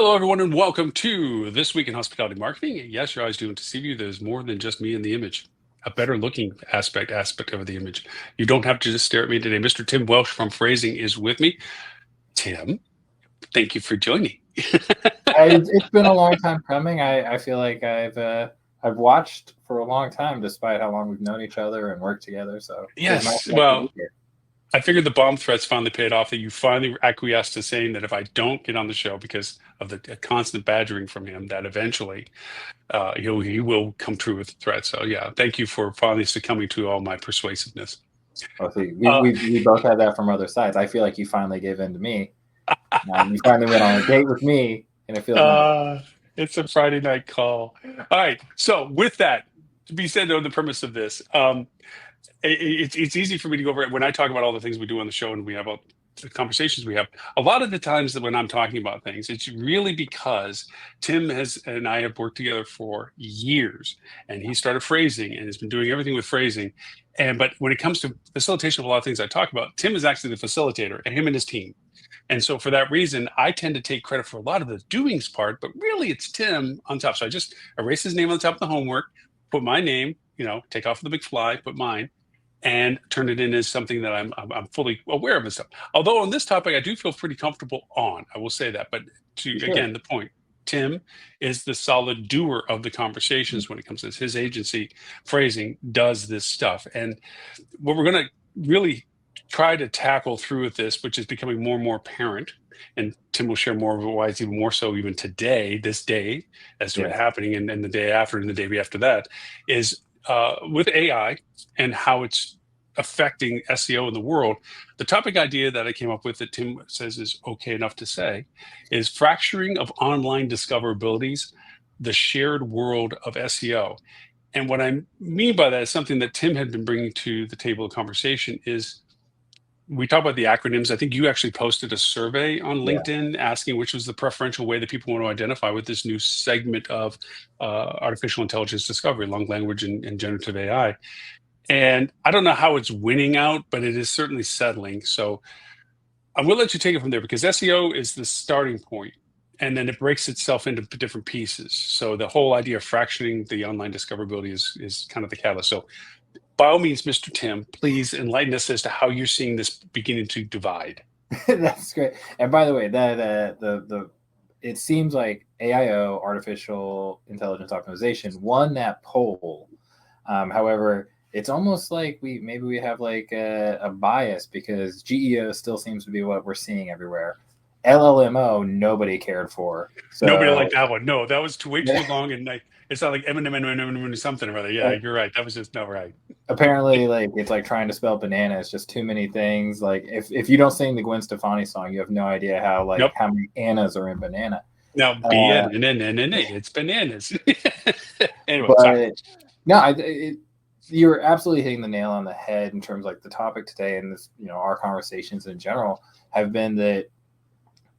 Hello, everyone, and welcome to This Week in Hospitality Marketing. Yes, your eyes do deceive you. There's more than just me in the image, a better looking aspect of the image. You don't have to just stare at me today. Mr. Tim Welsh from Phrasing is with me. Tim, thank you for joining. It's been a long time coming. I feel like I've watched for a long time, despite how long we've known each other and worked together. So it's nice Yes, to actually be well, here. I figured the bomb threats finally paid off, that you finally acquiesced to saying that if I don't get on the show because of the constant badgering from him, that eventually he will come true with the threat. So yeah, thank you for finally succumbing to all my persuasiveness. Oh, see, Uh, we both had that from other sides. I feel like you finally gave in to me. You finally went on a date with me, and it feels nice. uh, it's a Friday night call. All right. So with that, to be said on the premise of this, it's easy for me to go over it when I talk about all the things we do on the show and we have all the conversations we have. A lot of the times that when I'm talking about things, it's really because Tim has and I have worked together for years, and he started phrasing and has been doing everything with phrasing. But when it comes to facilitation of a lot of things I talk about, Tim is actually the facilitator, and him and his team. And so for that reason, I tend to take credit for a lot of the doings part, but really it's Tim on top. So I just erase his name on the top of the homework, put my name, take off the McFly, put mine, and turn it in as something that I'm fully aware of and stuff. Although on this topic, I do feel pretty comfortable on, I will say that. But to You should. again, the point, Tim is the solid doer of the conversations when it comes to this. His agency phrasing does this stuff. And what we're going to really try to tackle through with this, which is becoming more and more apparent, and Tim will share more of why it's even more so even today, this day, as to it Yes. happening, and the day after and the day after that, is with AI and how it's affecting SEO in the world. The topic idea that I came up with that Tim says is okay enough to say is fracturing of online discoverabilities, the shared world of SEO. And what I mean by that is something that Tim had been bringing to the table of conversation is we talk about the acronyms. I think you actually posted a survey on Yeah. LinkedIn asking which was the preferential way that people want to identify with this new segment of artificial intelligence discovery, long language and generative AI. And I don't know how it's winning out, but it is certainly settling. So I will let you take it from there because SEO is the starting point, and then it breaks itself into different pieces. So the whole idea of fractioning the online discoverability is kind of the catalyst. So by all means, Mr. Tim, please enlighten us as to how you're seeing this beginning to divide. That's great. And by the way, that the it seems like AIO, artificial intelligence optimization, won that poll. However, it's almost like we have like a bias because GEO still seems to be what we're seeing everywhere. LLMO, nobody cared for. Nobody So liked that one. No, that was way too long, and it's not like Eminem something or other. Yeah, you're right. That was just not right. apparently, like it's like trying to spell banana. It's just too many things. Like if you don't sing the Gwen Stefani song, you have no idea Nope. how many Annas are in banana. Now Uh, it's bananas. Anyway, sorry. but no, you're absolutely hitting the nail on the head in terms of like the topic today, and this, our conversations in general have been that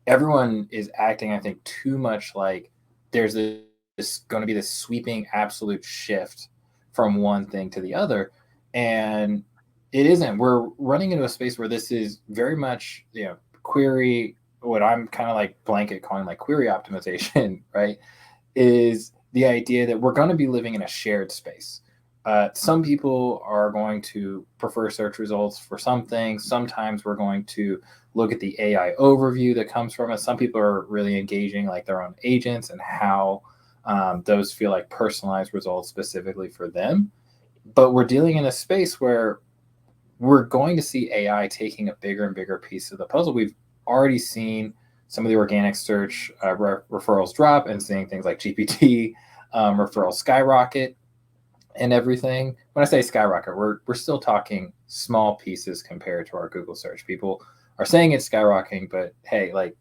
everyone is acting, I think, too much like there's this going to be this sweeping absolute shift from one thing to the other, and it isn't. We're running into a space where this is very much, query, what I'm kind of like blanket calling like query optimization, right? Is the idea that we're going to be living in a shared space. Some people are going to prefer search results for some things. Sometimes we're going to look at the AI overview that comes from it. Some people are really engaging like their own agents and how those feel like personalized results specifically for them. But we're dealing in a space where we're going to see AI taking a bigger and bigger piece of the puzzle. We've already seen some of the organic search referrals drop and seeing things like GPT referrals skyrocket and everything. When I say skyrocket, we're still talking small pieces compared to our Google search. People are saying it's skyrocketing, but hey, like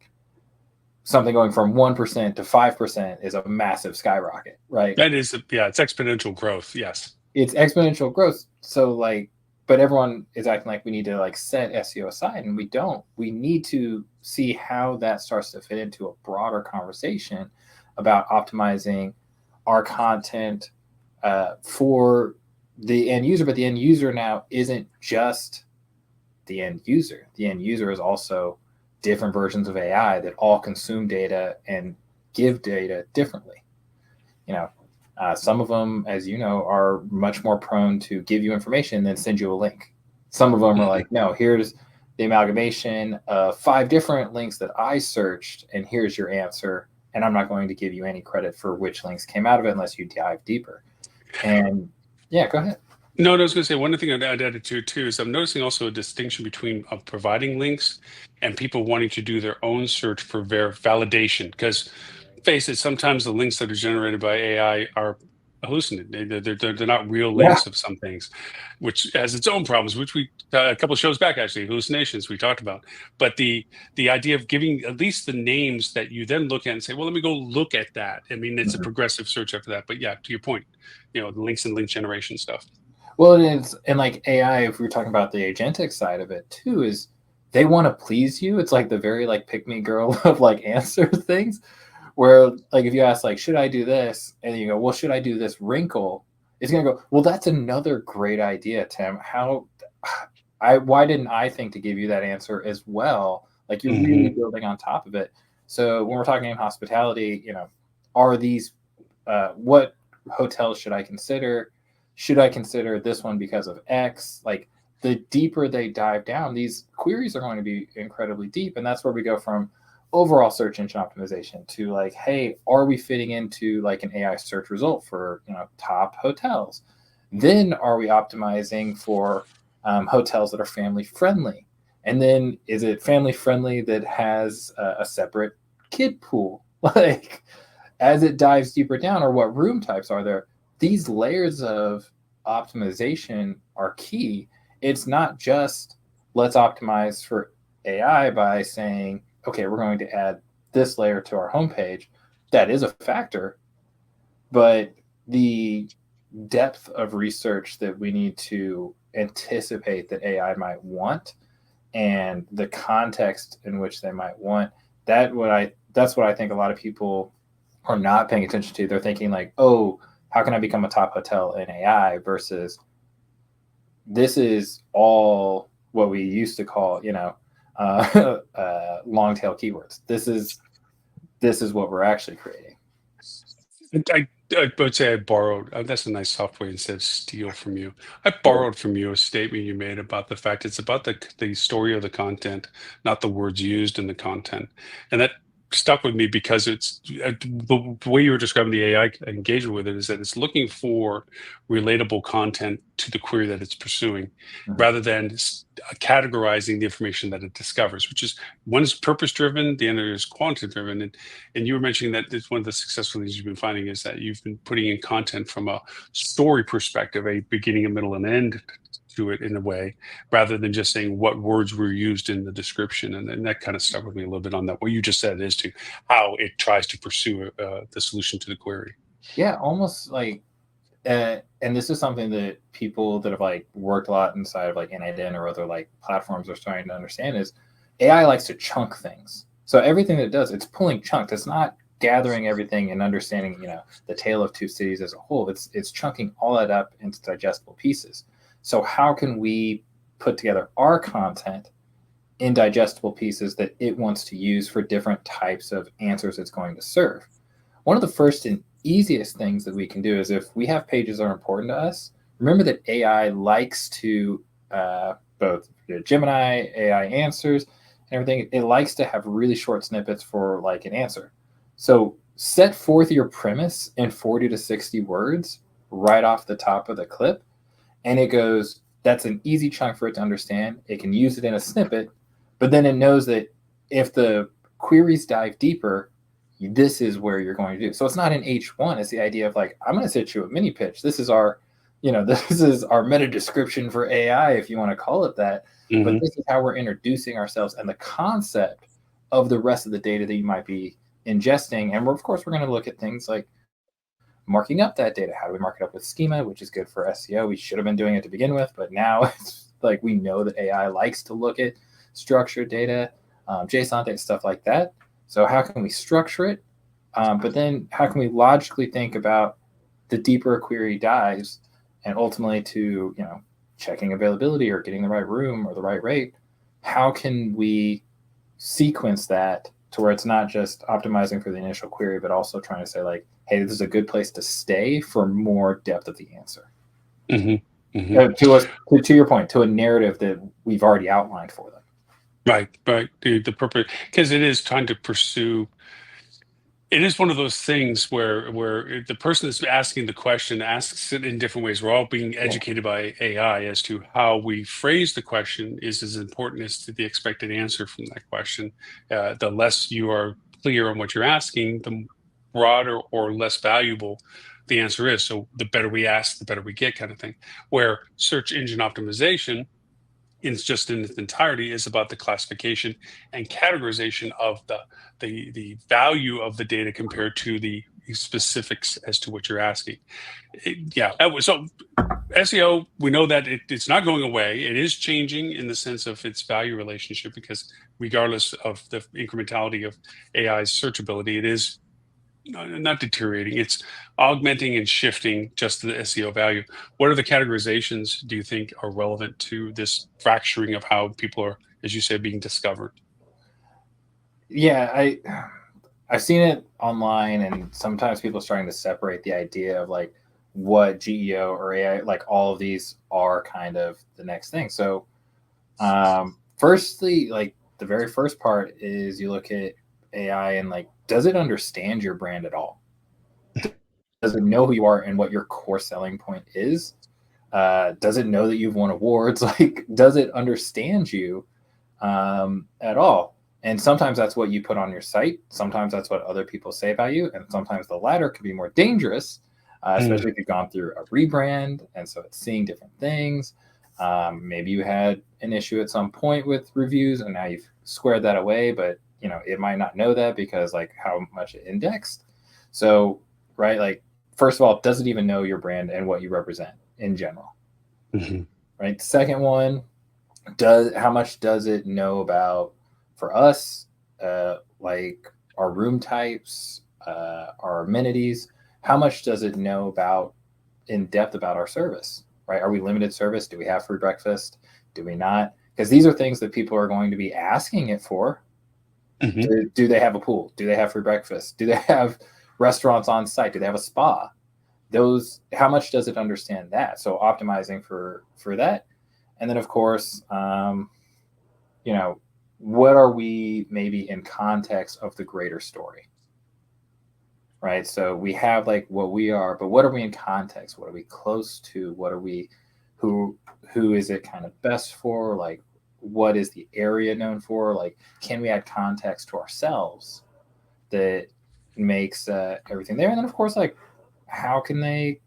something going from 1% to 5% is a massive skyrocket, right? That is, yeah, it's exponential growth. Yes. It's exponential growth. So like, but everyone is acting like we need to like set SEO aside, and we don't. We need to see how that starts to fit into a broader conversation about optimizing our content for the end user. But the end user now isn't just the end user. The end user is also different versions of AI that all consume data and give data differently. You know, some of them, as you know, are much more prone to give you information than send you a link. Some of them are like, no, here's the amalgamation of 5 different links that I searched, and here's your answer. And I'm not going to give you any credit for which links came out of it unless you dive deeper. And yeah, go ahead. No, I was going to say one thing I'd added to it too is I'm noticing also a distinction between providing links and people wanting to do their own search for validation. Because face it, sometimes the links that are generated by AI are hallucinated. They're not real Yeah. links of some things, which has its own problems, which we a couple of shows back actually hallucinations we talked about. But the idea of giving at least the names that you then look at and say, well, let me go look at that. I mean, it's a Mhm. progressive search after that. But yeah, to your point, the links and link generation stuff. Well, and like AI, if we're talking about the agentic side of it too, is they want to please you. It's like the very like pick me girl of like answer things, where like if you ask like should I do this, and you go, well, should I do this wrinkle? It's gonna go, well, that's another great idea, Tim. How why didn't I think to give you that answer as well? Like you're really Hmm. building on top of it. So when we're talking in hospitality, are these what hotels should I consider? Should I consider this one because of X? Like the deeper they dive down, these queries are going to be incredibly deep. And that's where we go from overall search engine optimization to like, hey, are we fitting into like an AI search result for top hotels? Then are we optimizing for hotels that are family friendly? And then is it family friendly that has a separate kid pool? Like as it dives deeper down, or what room types are there? These layers of optimization are key. It's not just let's optimize for AI by saying, okay, we're going to add this layer to our homepage. That is a factor, but the depth of research that we need to anticipate that AI might want and the context in which they might want that's what I think a lot of people are not paying attention to. They're thinking like, oh, how can I become a top hotel in AI versus this is all what we used to call, long tail keywords. This is what we're actually creating. I would say I borrowed, that's a nice soft way instead of steal from you. I borrowed from you a statement you made about the fact it's about the story of the content, not the words used in the content. And that stuck with me because it's the way you were describing the AI engagement with it is that it's looking for relatable content to the query that it's pursuing Mhm. rather than categorizing the information that it discovers, which is one is purpose driven, the other is quantitative driven. And you were mentioning that it's one of the successful things you've been finding is that you've been putting in content from a story perspective, a beginning, a middle, and end to it in a way, rather than just saying what words were used in the description. And that kind of stuck with me a little bit on that. What you just said is to how it tries to pursue the solution to the query. Yeah, almost like and this is something that people that have like worked a lot inside of like NIDN or other like platforms are starting to understand is AI likes to chunk things. So everything that it does, it's pulling chunks. It's not gathering everything and understanding, the tale of two cities as a whole. It's chunking all that up into digestible pieces. So how can we put together our content in digestible pieces that it wants to use for different types of answers it's going to serve? One of the first and easiest things that we can do is if we have pages that are important to us, remember that AI likes to both Gemini, AI answers, and everything. It likes to have really short snippets for like an answer. So set forth your premise in 40 to 60 words right off the top of the clip. And it goes, that's an easy chunk for it to understand. It can use it in a snippet, but then it knows that if the queries dive deeper, this is where you're going to do. So it's not an H1. It's the idea of like, I'm going to set you a mini pitch. This is our, this is our meta description for AI, if you want to call it that. But Hmm. this is how we're introducing ourselves and the concept of the rest of the data that you might be ingesting. And of course, we're going to look at things like marking up that data. How do we mark it up with schema, which is good for SEO? We should have been doing it to begin with, but now it's like we know that AI likes to look at structured data, JSON data, stuff like that. So how can we structure it? But then how can we logically think about the deeper a query dives and ultimately to, checking availability or getting the right room or the right rate? How can we sequence that to where it's not just optimizing for the initial query, but also trying to say like, hey, this is a good place to stay for more depth of the answer. Mm-hmm. Mm-hmm. To your point, to a narrative that we've already outlined for them. Right. The purpose, because it is trying to pursue. It is one of those things where the person that's asking the question asks it in different ways. We're all being Yeah. educated by AI as to how we phrase the question is as important as to the expected answer from that question. The less you are clear on what you're asking, the broader or less valuable the answer is. So the better we ask, the better we get, kind of thing. Where search engine optimization in its entirety is about the classification and categorization of the value of the data compared to the specifics as to what you're asking. So SEO, we know that it's not going away. It is changing in the sense of its value relationship, because regardless of the incrementality of AI's searchability, it is not deteriorating. It's augmenting and shifting just the SEO value. What are the categorizations do you think are relevant to this fracturing of how people are, as you say, being discovered? Yeah, I've seen it online, and sometimes people are starting to separate the idea of like what GEO or AI, like all of these are kind of the next thing. So, firstly, like the very first part is you look at AI and like, does it understand your brand at all? Does it know who you are and what your core selling point is? Does it know that you've won awards? Like, does it understand you at all? And sometimes that's what you put on your site. Sometimes that's what other people say about you. And sometimes the latter could be more dangerous, especially if you've gone through a rebrand. And so it's seeing different things. Maybe you had an issue at some point with reviews and now you've squared that away, but it might not know that because like how much it indexed. So, right, like first of all, does it even know your brand and what you represent in general? Mm-hmm. Right. Second one, how much does it know about, for us, like our room types, our amenities? How much does it know about in depth about our service? Right? Are we limited service? Do we have free breakfast? Do we not? Because these are things that people are going to be asking it for. Mm-hmm. Do they have a pool? Do they have free breakfast? Do they have restaurants on site? Do they have a spa? How much does it understand that? So optimizing for that. And then of course, what are we maybe in context of the greater story? Right. So we have like what we are, but what are we in context? What are we close to? What are we, who is it kind of best for? Like, what is the area known for? Like, can we add context to ourselves that makes everything there? And then of course, like, how can they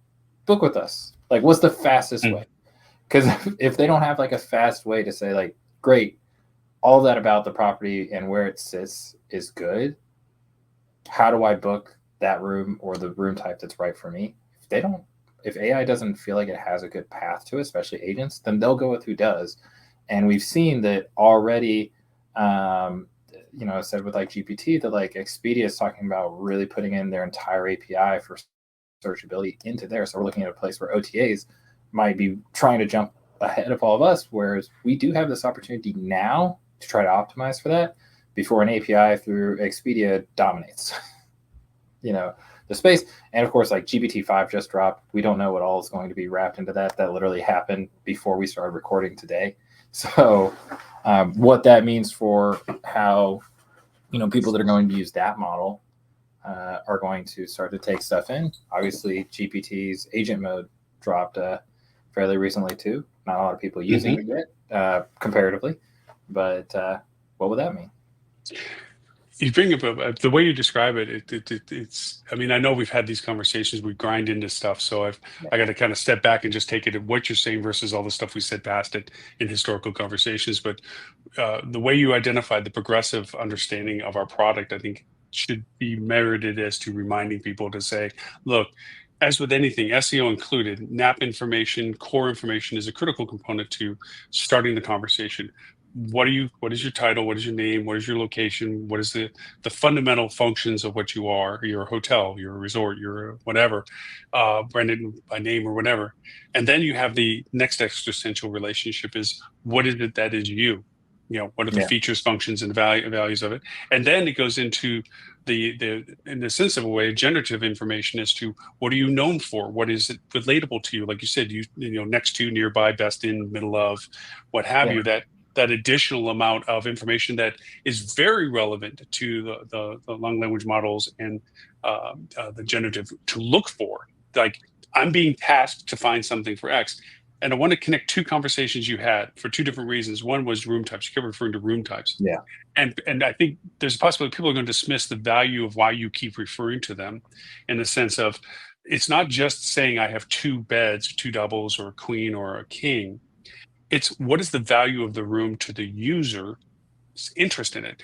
book with us? Like, what's the fastest way? Because if they don't have like a fast way to say like, great, all that about the property and where it sits is good, how do I book that room or the room type that's right for me? If AI doesn't feel like it has a good path to it, especially agents, then they'll go with who does. And we've seen that already. I said with like GPT that like Expedia is talking about really putting in their entire API for searchability into there. So we're looking at a place where OTAs might be trying to jump ahead of all of us, whereas we do have this opportunity now to try to optimize for that before an API through Expedia dominates the space. And of course, like GPT-5 just dropped. We don't know what all is going to be wrapped into that. That literally happened before we started recording today. So what that means for how people that are going to use that model are going to start to take stuff in. Obviously, GPT's agent mode dropped fairly recently too. Not a lot of people using it yet, comparatively. But what would that mean? You bring up the way you describe it's. I mean, I know we've had these conversations. We grind into stuff, so I got to kind of step back and just take it at what you're saying versus all the stuff we said past it in historical conversations. But the way you identified the progressive understanding of our product, I think, should be merited as to reminding people to say, look. As with anything, SEO included, NAP information, core information is a critical component to starting the conversation. What is your title, what is your name, what is your location, what is the fundamental functions of what you are? You're a hotel, you're a resort, you're a whatever, branded by name or whatever. And then you have the next existential relationship is, what is it that is you? what are the Yeah. features, functions, and values of it, and then it goes into the in the sense of a way generative information as to what are you known for, what is it relatable to you, like you said, next to, nearby, best in, middle of, what have Yeah. you, that additional amount of information that is very relevant to the long language models and the generative to look for. Like, I'm being tasked to find something for X. And I want to connect two conversations you had for two different reasons. One was room types. You kept referring to room types. Yeah. And I think there's a possibility people are going to dismiss the value of why you keep referring to them, in the sense of, it's not just saying I have two beds, two doubles, or a queen or a king. It's what is the value of the room to the user's interest in it.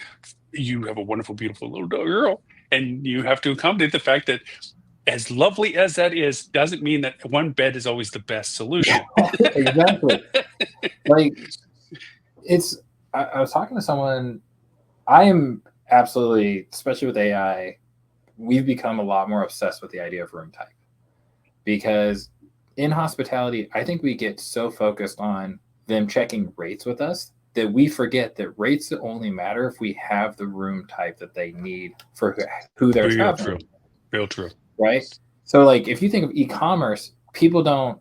You have a wonderful, beautiful little girl, and you have to accommodate the fact that, as lovely as that is, doesn't mean that one bed is always the best Yeah. solution. Exactly. Like, it's, I was talking to someone. I am absolutely, especially with AI, we've become a lot more obsessed with the idea of room type, because in hospitality, I think we get so focused on them checking rates with us that we forget that rates only matter if we have the room type that they need for who they're Real traveling true. with, Real true. right? So, like, if you think of e-commerce, people don't,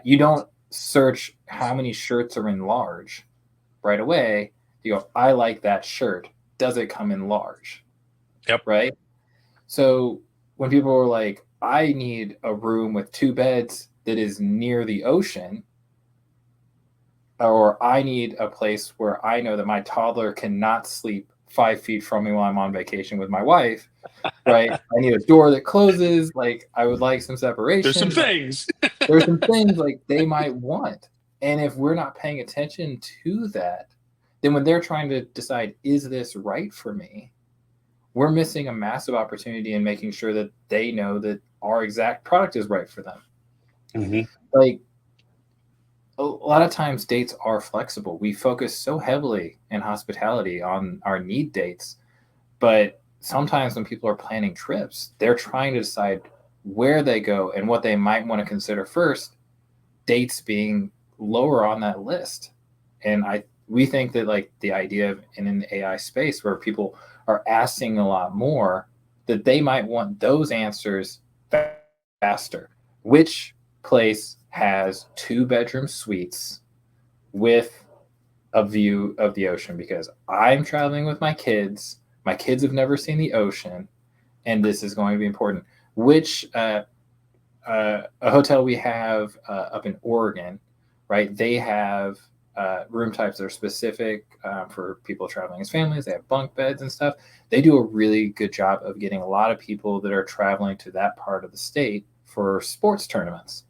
you don't search how many shirts are in large right away. You go, I like that shirt. Does it come in large? Yep. Right. So when people are like, I need a room with two beds that is near the ocean, or I need a place where I know that my toddler cannot sleep 5 feet from me while I'm on vacation with my wife, right? I need a door that closes. Like, I would like some There's some separation. things. There's some things like they might want. And if we're not paying attention to that, then when they're trying to decide, is this right for me? We're missing a massive opportunity in making sure that they know that our exact product is right for them. Mm-hmm. Like, a lot of times dates are flexible. We focus so heavily in hospitality on our need dates, but sometimes when people are planning trips, they're trying to decide where they go and what they might want to consider first, dates being lower on that list. And we think that, like, the idea of in an AI space where people are asking a lot more, that they might want those answers faster. Which place has 2-bedroom suites with a view of the ocean? Because I'm traveling with my kids. My kids have never seen the ocean, and this is going to be important. Which a hotel we have up in Oregon, right? They have room types that are specific for people traveling as families. They have bunk beds and stuff. They do a really good job of getting a lot of people that are traveling to that part of the state for sports tournaments.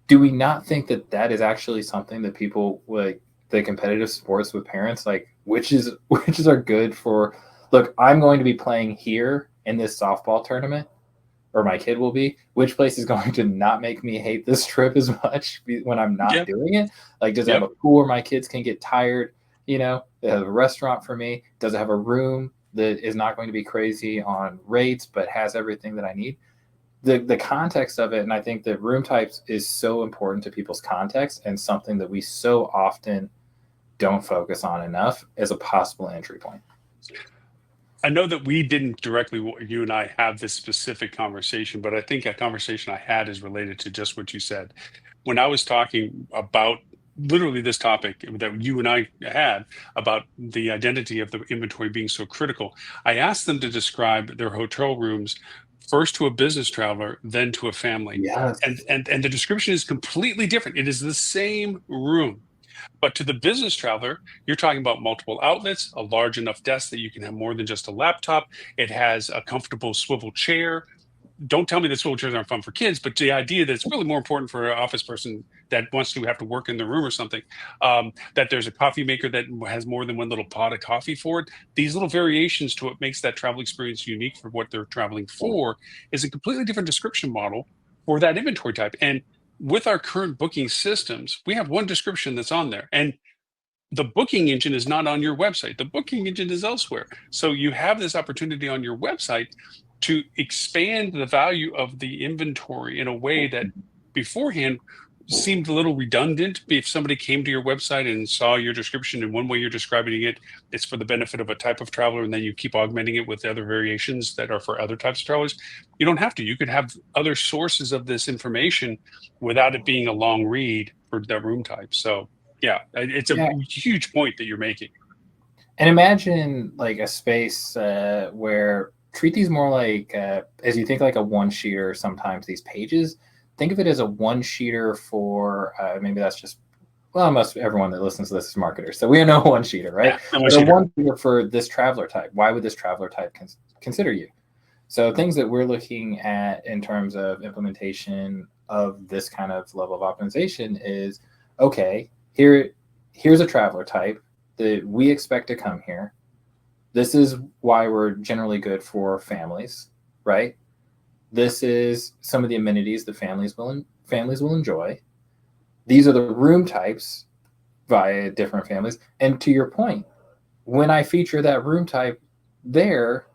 Do we not think that that is actually something that people, like, the competitive sports with parents, like, which is are good for? Look, I'm going to be playing here in this softball tournament, or my kid will be. Which place is going to not make me hate this trip as much when I'm not Yep. doing it? Like, does it Yep. have a pool where my kids can get tired? Does it have a restaurant for me? Does it have a room that is not going to be crazy on rates but has everything that I need? The context of it, and I think that room types is so important to people's context, and something that we so often don't focus on enough as a possible entry point. I know that we didn't directly, you and I, have this specific conversation, but I think a conversation I had is related to just what you said. When I was talking about literally this topic that you and I had about the identity of the inventory being so critical, I asked them to describe their hotel rooms first to a business traveler, then to a family. Yes. And the description is completely different. It is the same room. But to the business traveler, you're talking about multiple outlets, a large enough desk that you can have more than just a laptop. It has a comfortable swivel chair. Don't tell me that swivel chairs aren't fun for kids, but the idea that it's really more important for an office person that wants to have to work in the room or something, that there's a coffee maker that has more than one little pot of coffee for it. These little variations to what makes that travel experience unique for what they're traveling for is a completely different description model for that inventory type. And with our current booking systems, we have one description that's on there. And the booking engine is not on your website. The booking engine is elsewhere. So you have this opportunity on your website to expand the value of the inventory in a way that beforehand seemed a little redundant. If somebody came to your website and saw your description in one way you're describing it, it's for the benefit of a type of traveler, and then you keep augmenting it with other variations that are for other types of travelers. You don't have to. You could have other sources of this information without it being a long read for that room type. So yeah, it's a Yeah. huge point that you're making. And imagine like a space where treat these more like as you think like a one sheeter. Sometimes these pages, think of it as a one sheeter for maybe that's just well, most everyone that listens to this is marketers, so we know one sheeter, right? Yeah, no But a issue. one sheeter for this traveler type. Why would this traveler type consider you? So things that we're looking at in terms of implementation of this kind of level of optimization is okay. Here's a traveler type that we expect to come here. This is why we're generally good for families, right? This is some of the amenities that families will enjoy. These are the room types via different families. And to your point, when I feature that room type there,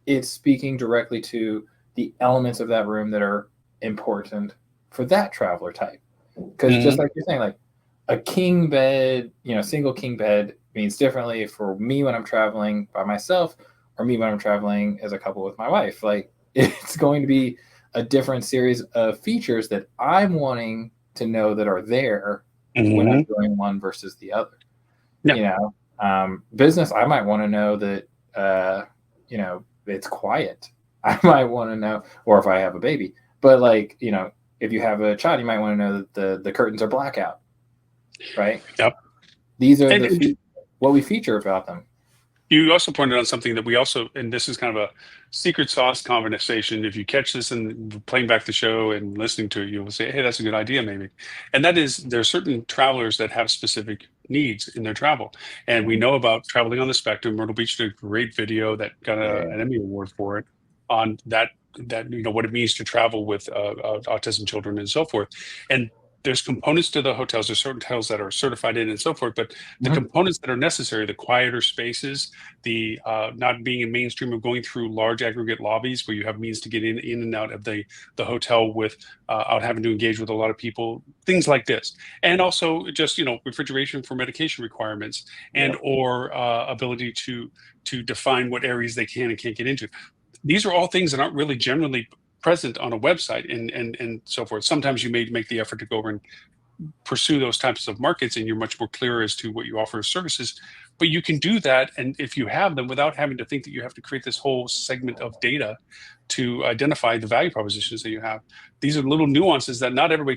it's speaking directly to the elements of that room that are important for that traveler type. Because just like you're saying, like a king bed, single king bed means differently for me when I'm traveling by myself or me when I'm traveling as a couple with my wife. Like it's going to be a different series of features that I'm wanting to know that are there when I'm doing one versus the other. Yeah. Business, I might want to know that, it's quiet. I might want to know, or if I have a baby, but like, if you have a child, you might want to know that the curtains are blackout, right? Yep. These are what we feature about them. You also pointed out something that we also, and this is kind of a secret sauce conversation. If you catch this and playing back the show and listening to it, you will say, hey, that's a good idea, maybe. And that is there are certain travelers that have specific needs in their travel. And we know about Traveling on the Spectrum. Myrtle Beach did a great video that got an Emmy Award for it on that what it means to travel with autism children and so forth. And there's components to the hotels. There's certain hotels that are certified in and so forth, but the components that are necessary, the quieter spaces, the not being in mainstream of going through large aggregate lobbies where you have means to get in and out of the hotel without having to engage with a lot of people, things like this. And also just, refrigeration for medication requirements and or ability to define what areas they can and can't get into. These are all things that aren't really generally present on a website and so forth. Sometimes you may make the effort to go over and pursue those types of markets and you're much more clear as to what you offer as services, but you can do that, and if you have them, without having to think that you have to create this whole segment of data to identify the value propositions that you have. These are little nuances that not everybody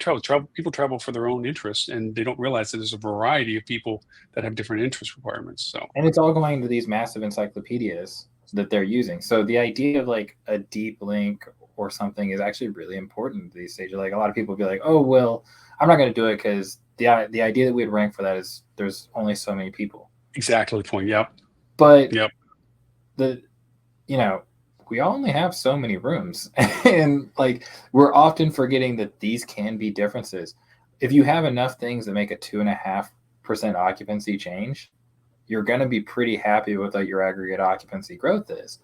people travel for their own interests, and they don't realize that there's a variety of people that have different interest requirements. So, and it's all going to these massive encyclopedias that they're using. So the idea of like a deep link or something is actually really important these days. Like a lot of people be like, oh, well, I'm not going to do it because the idea that we'd rank for that is there's only so many people. Exactly the point. Yep. But we only have so many rooms, and like we're often forgetting that these can be differences. If you have enough things that make a 2.5% occupancy change, you're going to be pretty happy with what your aggregate occupancy growth is.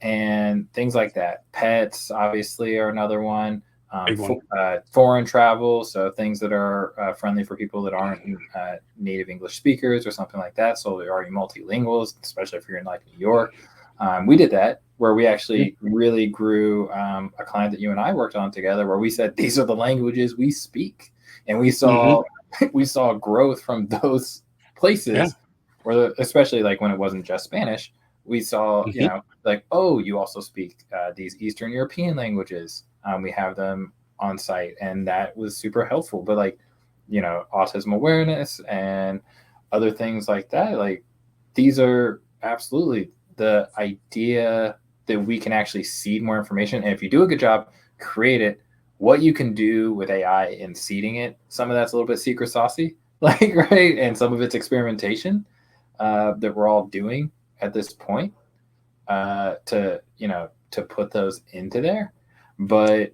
And things like that. Pets obviously are another one. Foreign travel, so things that are friendly for people that aren't native English speakers or something like that. So are you multilinguals, especially if you're in like New York. We did that where we actually really grew a client that you and I worked on together, where we said these are the languages we speak, and we saw we saw growth from those places, where especially like when it wasn't just Spanish. We saw, like, oh, you also speak these Eastern European languages. We have them on site, and that was super helpful. But like, autism awareness and other things like that, like these are absolutely the idea that we can actually seed more information. And if you do a good job, create it. What you can do with AI in seeding it, some of that's a little bit secret saucy, like, right? And some of it's experimentation that we're all doing at this point to put those into there. But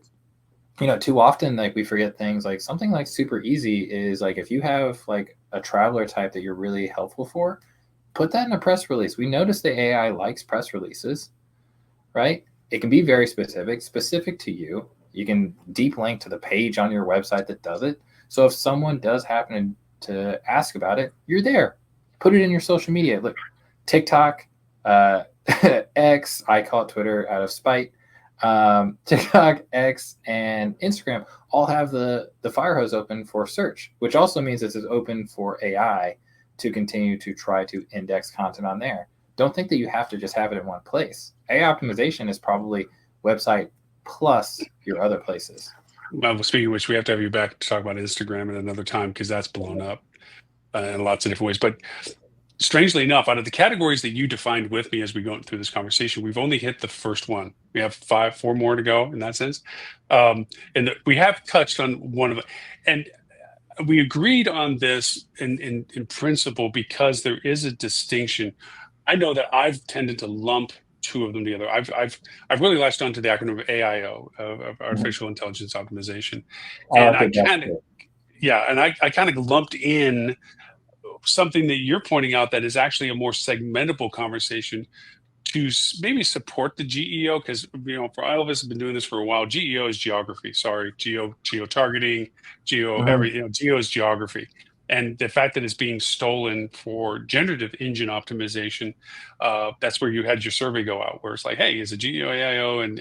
too often, like, we forget things like something like super easy is like if you have like a traveler type that you're really helpful for, put that in a press release. We notice the AI likes press releases, right? It can be very specific to you. You can deep link to the page on your website that does it. So if someone does happen to ask about it, you're there. Put it in your social media. Look, TikTok, X, I call it Twitter out of spite. TikTok, X, and Instagram all have the fire hose open for search, which also means it's open for AI to continue to try to index content on there. Don't think that you have to just have it in one place. AI optimization is probably website plus your other places. Well, speaking of which, we have to have you back to talk about Instagram at another time because that's blown up in lots of different ways. But strangely enough, out of the categories that you defined with me as we go through this conversation, we've only hit the first one. We have four more to go in that sense. And we have touched on one of them. And we agreed on this in principle because there is a distinction. I know that I've tended to lump two of them together. I've really latched onto the acronym of AIO, of artificial intelligence optimization, and I kind of I kind of lumped in something that you're pointing out that is actually a more segmentable conversation to maybe support the GEO, because for all of us have been doing this for a while. GEO is geography. Sorry, geo targeting, geo is geography, and the fact that it's being stolen for generative engine optimization, that's where you had your survey go out, where it's like, hey, is it GEO, AIO, and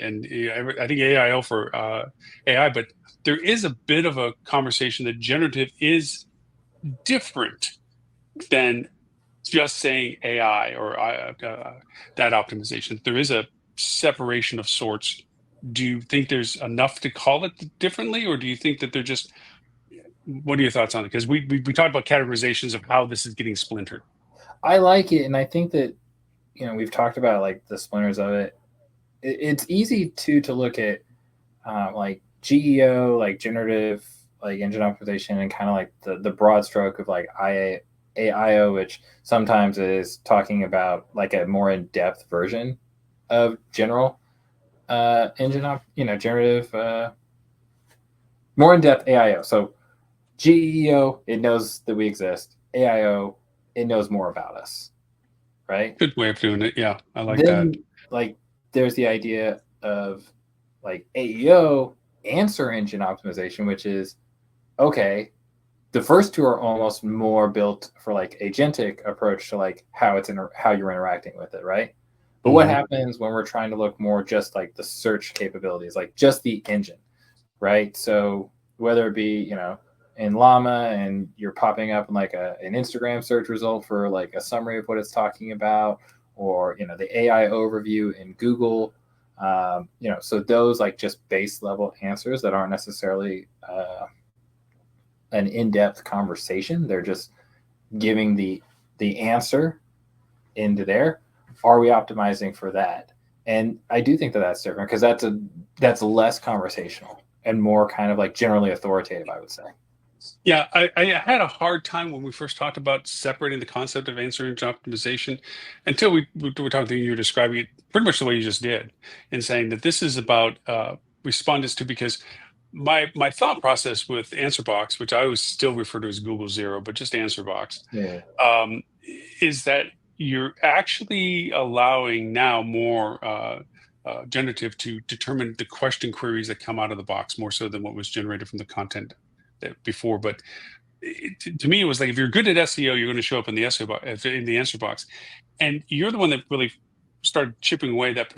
I think AIO for AI, but there is a bit of a conversation that generative is different than just saying AI or that optimization. There is a separation of sorts. Do you think there's enough to call it differently, or do you think that they're just? What are your thoughts on it? Because we talked about categorizations of how this is getting splintered. I like it, and I think that we've talked about like the splinters of it. It's easy to look at like GEO, like generative like engine optimization, and kind of like the broad stroke of like AIO, which sometimes is talking about like a more in-depth version of general generative more in-depth AIO. So GEO, it knows that we exist. AIO, it knows more about us, right? Good way of doing it. Yeah, I like then, that. Like there's the idea of like AEO, answer engine optimization, which is okay. The first two are almost more built for like agentic approach to like how you're interacting with it, right? But what happens when we're trying to look more just like the search capabilities, like just the engine, right? So whether it be in Llama and you're popping up in like an Instagram search result for like a summary of what it's talking about, or the AI overview in Google, so those like just base level answers that aren't necessarily an in-depth conversation. They're just giving the answer into there. Are we optimizing for that? And I do think that that's different because that's less conversational and more kind of like generally authoritative, I would say. Yeah, I had a hard time when we first talked about separating the concept of answer engine optimization until we were talking to you. You were describing it pretty much the way you just did, in saying that this is about respondents to, because my thought process with AnswerBox, which I always still refer to as Google Zero, but just AnswerBox, is that you're actually allowing now more generative to determine the question queries that come out of the box more so than what was generated from the content before. But to me, it was like, if you're good at SEO, you're going to show up in the SEO box, in the answer box, and you're the one that really started chipping away that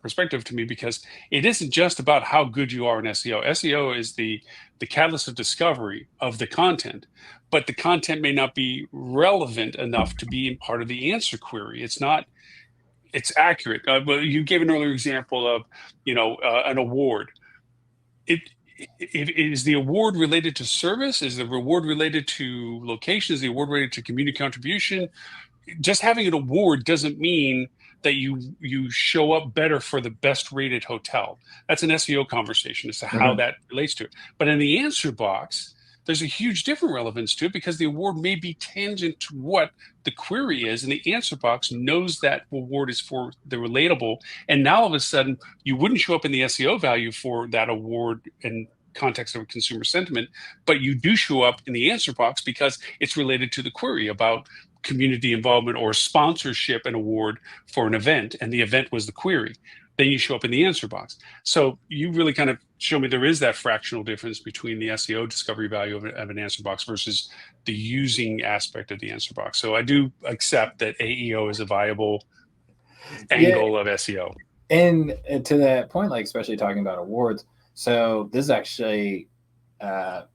perspective to me, because it isn't just about how good you are in SEO. SEO is the catalyst of discovery of the content, but the content may not be relevant enough to be in part of the answer query. It's not. It's accurate. But you gave an earlier example of, an award. Is the award related to service? Is the reward related to location? Is the award related to community contribution? Just having an award doesn't mean that you show up better for the best rated hotel. That's an SEO conversation as to how that relates to it. But in the answer box, there's a huge different relevance to it, because the award may be tangent to what the query is, and the answer box knows that award is for the relatable. And now all of a sudden, you wouldn't show up in the SEO value for that award in context of consumer sentiment, but you do show up in the answer box because it's related to the query about community involvement or sponsorship and award for an event, and the event was the query. then you show up in the answer box. So you really kind of show me there is that fractional difference between the SEO discovery value of an answer box versus the using aspect of the answer box. So I do accept that AEO is a viable Yeah, angle of SEO. and to that point, like especially talking about awards. So this is actually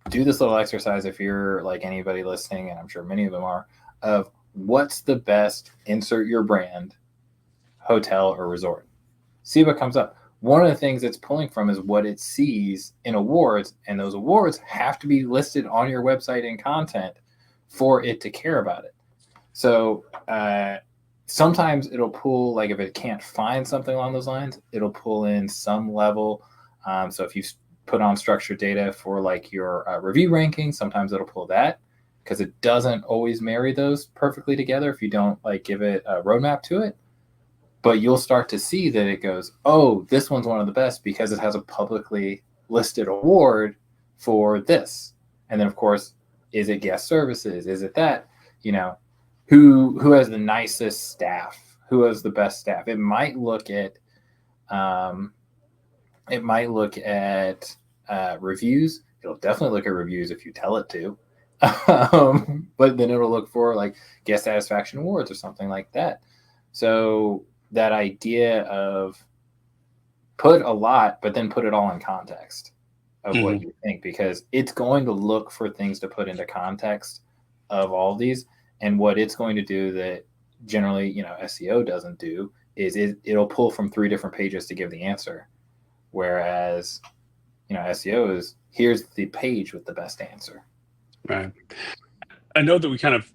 do this little exercise if you're like anybody listening, and I'm sure many of them are, of what's the best insert your brand hotel or resort. See what comes up. One of the things it's pulling from is what it sees in awards, and those awards have to be listed on your website and content for it to care about it. So sometimes it'll pull, like if it can't find something along those lines, it'll pull in some level. So if you put on structured data for like your review ranking, sometimes it'll pull that because it doesn't always marry those perfectly together if you don't like give it a roadmap to it. But you'll start to see that it goes, oh, this one's one of the best because it has a publicly listed award for this. And then of course, is it guest services? Is it that? You know, who has the nicest staff? Who has the best staff? It might look at reviews. It'll definitely look at reviews if you tell it to. But then it'll look for like guest satisfaction awards or something like that. So that idea of put a lot, but then put it all in context of what you think, because it's going to look for things to put into context of all these. And what it's going to do that generally, SEO doesn't do is it'll pull from 3 different pages to give the answer. Whereas, SEO is here's the page with the best answer. Right. I know that we kind of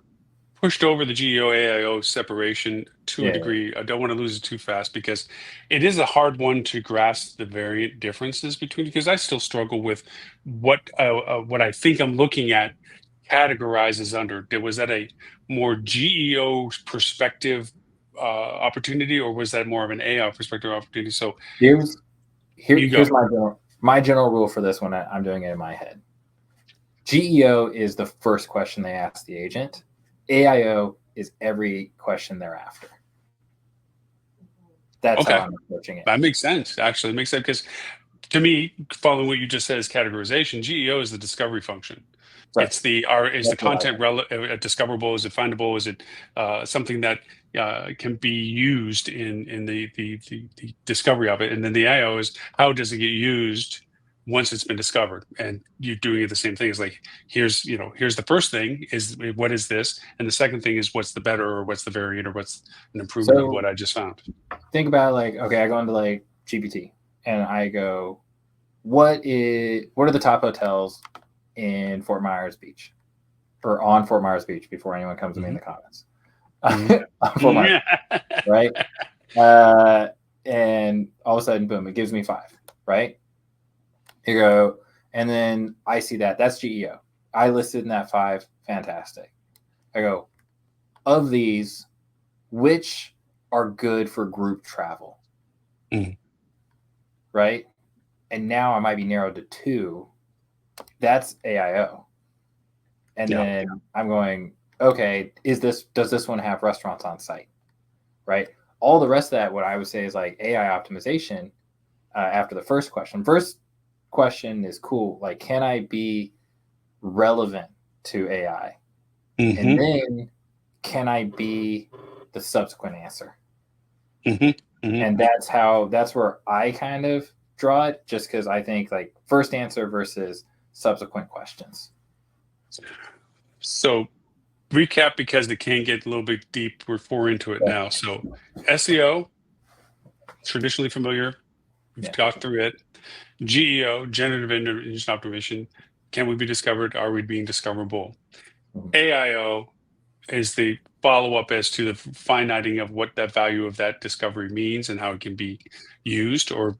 pushed over the GEO AIO separation to a degree. I don't want to lose it too fast because it is a hard one to grasp the variant differences between, because I still struggle with what I think I'm looking at categorizes under. Was that a more GEO perspective opportunity, or was that more of an AI perspective opportunity? So here's go. my general rule for this one. I'm doing it in my head. GEO is the first question they ask the agent. AIO is every question thereafter. That's Okay. how I'm approaching it. That makes sense. Actually, it makes sense because to me, following what you just said is categorization. GEO is the discovery function. Right. It's the content discoverable? Is it findable? Is it something that can be used in the discovery of it? And then the IO is how does it get used once it's been discovered? And you're doing it the same thing. It's like here's the first thing is what is this, and the second thing is what's the better or what's the variant or what's an improvement of what I just found. Think about like, okay, I go into like GPT and I go, what are the top hotels in Fort Myers Beach or on Fort Myers Beach before anyone comes to me in the comments? Fort Myers, right? And all of a sudden, boom, it gives me 5, right? You go, and then I see that's GEO. I listed in that 5, fantastic. I go, of these, which are good for group travel? Right? And now I might be narrowed to 2. That's AIO. And then I'm going, okay, does this one have restaurants on site? Right? All the rest of that, what I would say is like AI optimization after the first question. First question is cool. Like, can I be relevant to AI? And then can I be the subsequent answer? And that's where I kind of draw it, just because I think like first answer versus subsequent questions. So recap, because it can get a little bit deep. We're 4 into it now. So SEO, traditionally familiar. We've talked through it. GEO, generative engine optimization. Can we be discovered? Are we being discoverable? AIO is the follow-up as to the finiting of what that value of that discovery means and how it can be used, or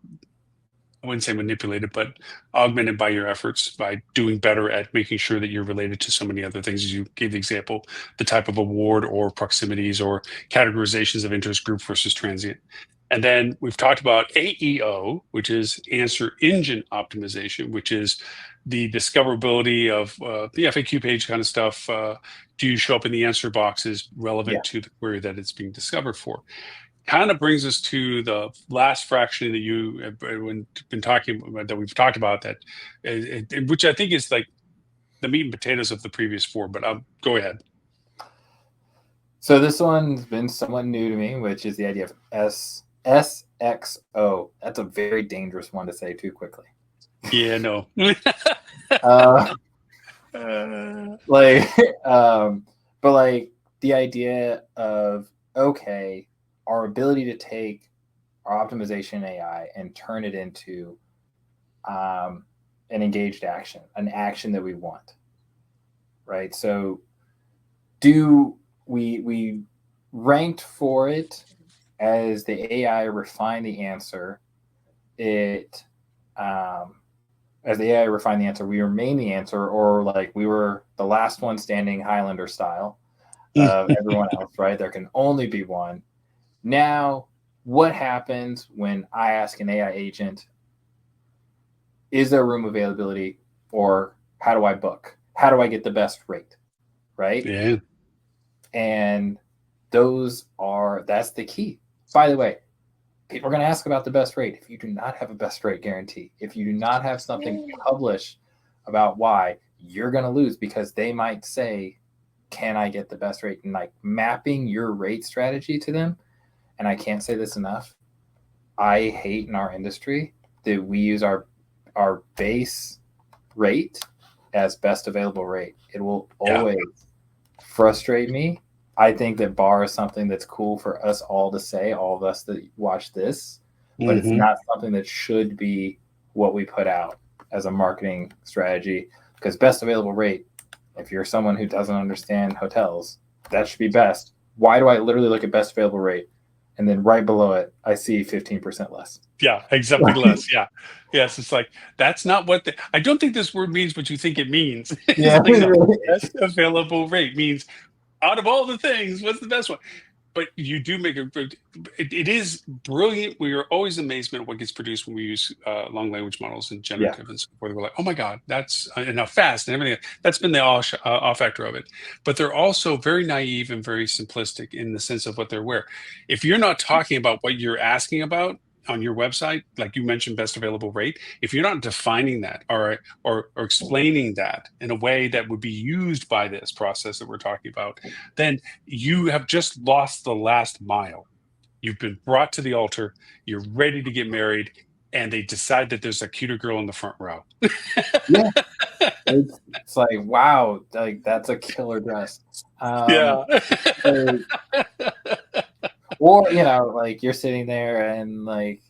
I wouldn't say manipulated, but augmented by your efforts by doing better at making sure that you're related to so many other things. As you gave the example, the type of award or proximities or categorizations of interest, group versus transient. And then we've talked about AEO, which is answer engine optimization, which is the discoverability of the FAQ page kind of stuff. Do you show up in the answer boxes relevant to the query that it's being discovered for? kind of brings us to the last fraction that you have been talking about, that we've talked about, that which I think is like the meat and potatoes of the previous four. But go ahead. So this one's been somewhat new to me, which is the idea of SXO. That's a very dangerous one to say too quickly. Yeah, no. Like, but like the idea of, okay, our ability to take our optimization AI and turn it into an engaged action, an action that we want, right? So do we ranked for it as the AI refined the answer. As the AI refined the answer, we remain the answer, or like we were the last one standing, Highlander style of everyone else, right? There can only be one. Now, what happens when I ask an AI agent, is there room availability, or how do I book? How do I get the best rate, right? Yeah. And that's the key. By the way, people are going to ask about the best rate. If you do not have a best rate guarantee, if you do not have something published about why, you're going to lose, because they might say, can I get the best rate? And like mapping your rate strategy to them. And I can't say this enough. I hate in our industry that we use our base rate as best available rate. It will always frustrate me. I think that bar is something that's cool for us all to say, all of us that watch this, but it's not something that should be what we put out as a marketing strategy, because best available rate, if you're someone who doesn't understand hotels, that should be best. Why do I literally look at best available rate and then right below it, I see 15% less? Yeah, exactly. Less. Yeah. Yes. It's like, that's not what I don't think this word means what you think it means. Yeah, It's like, no, best available rate means out of all the things, what's the best one? But you do make it is brilliant. We are always amazed at what gets produced when we use long language models and generative and so forth. We're like, oh my God, that's enough fast and everything. That's been the off factor of it. But they're also very naive and very simplistic in the sense of what they're aware. If you're not talking about what you're asking about on your website, like you mentioned, best available rate, if you're not defining that or explaining that in a way that would be used by this process that we're talking about, then you have just lost the last mile. You've been brought to the altar, you're ready to get married, and they decide that there's a cuter girl in the front row. Yeah. It's like, wow, like that's a killer dress. Yeah. Or, like you're sitting there and like,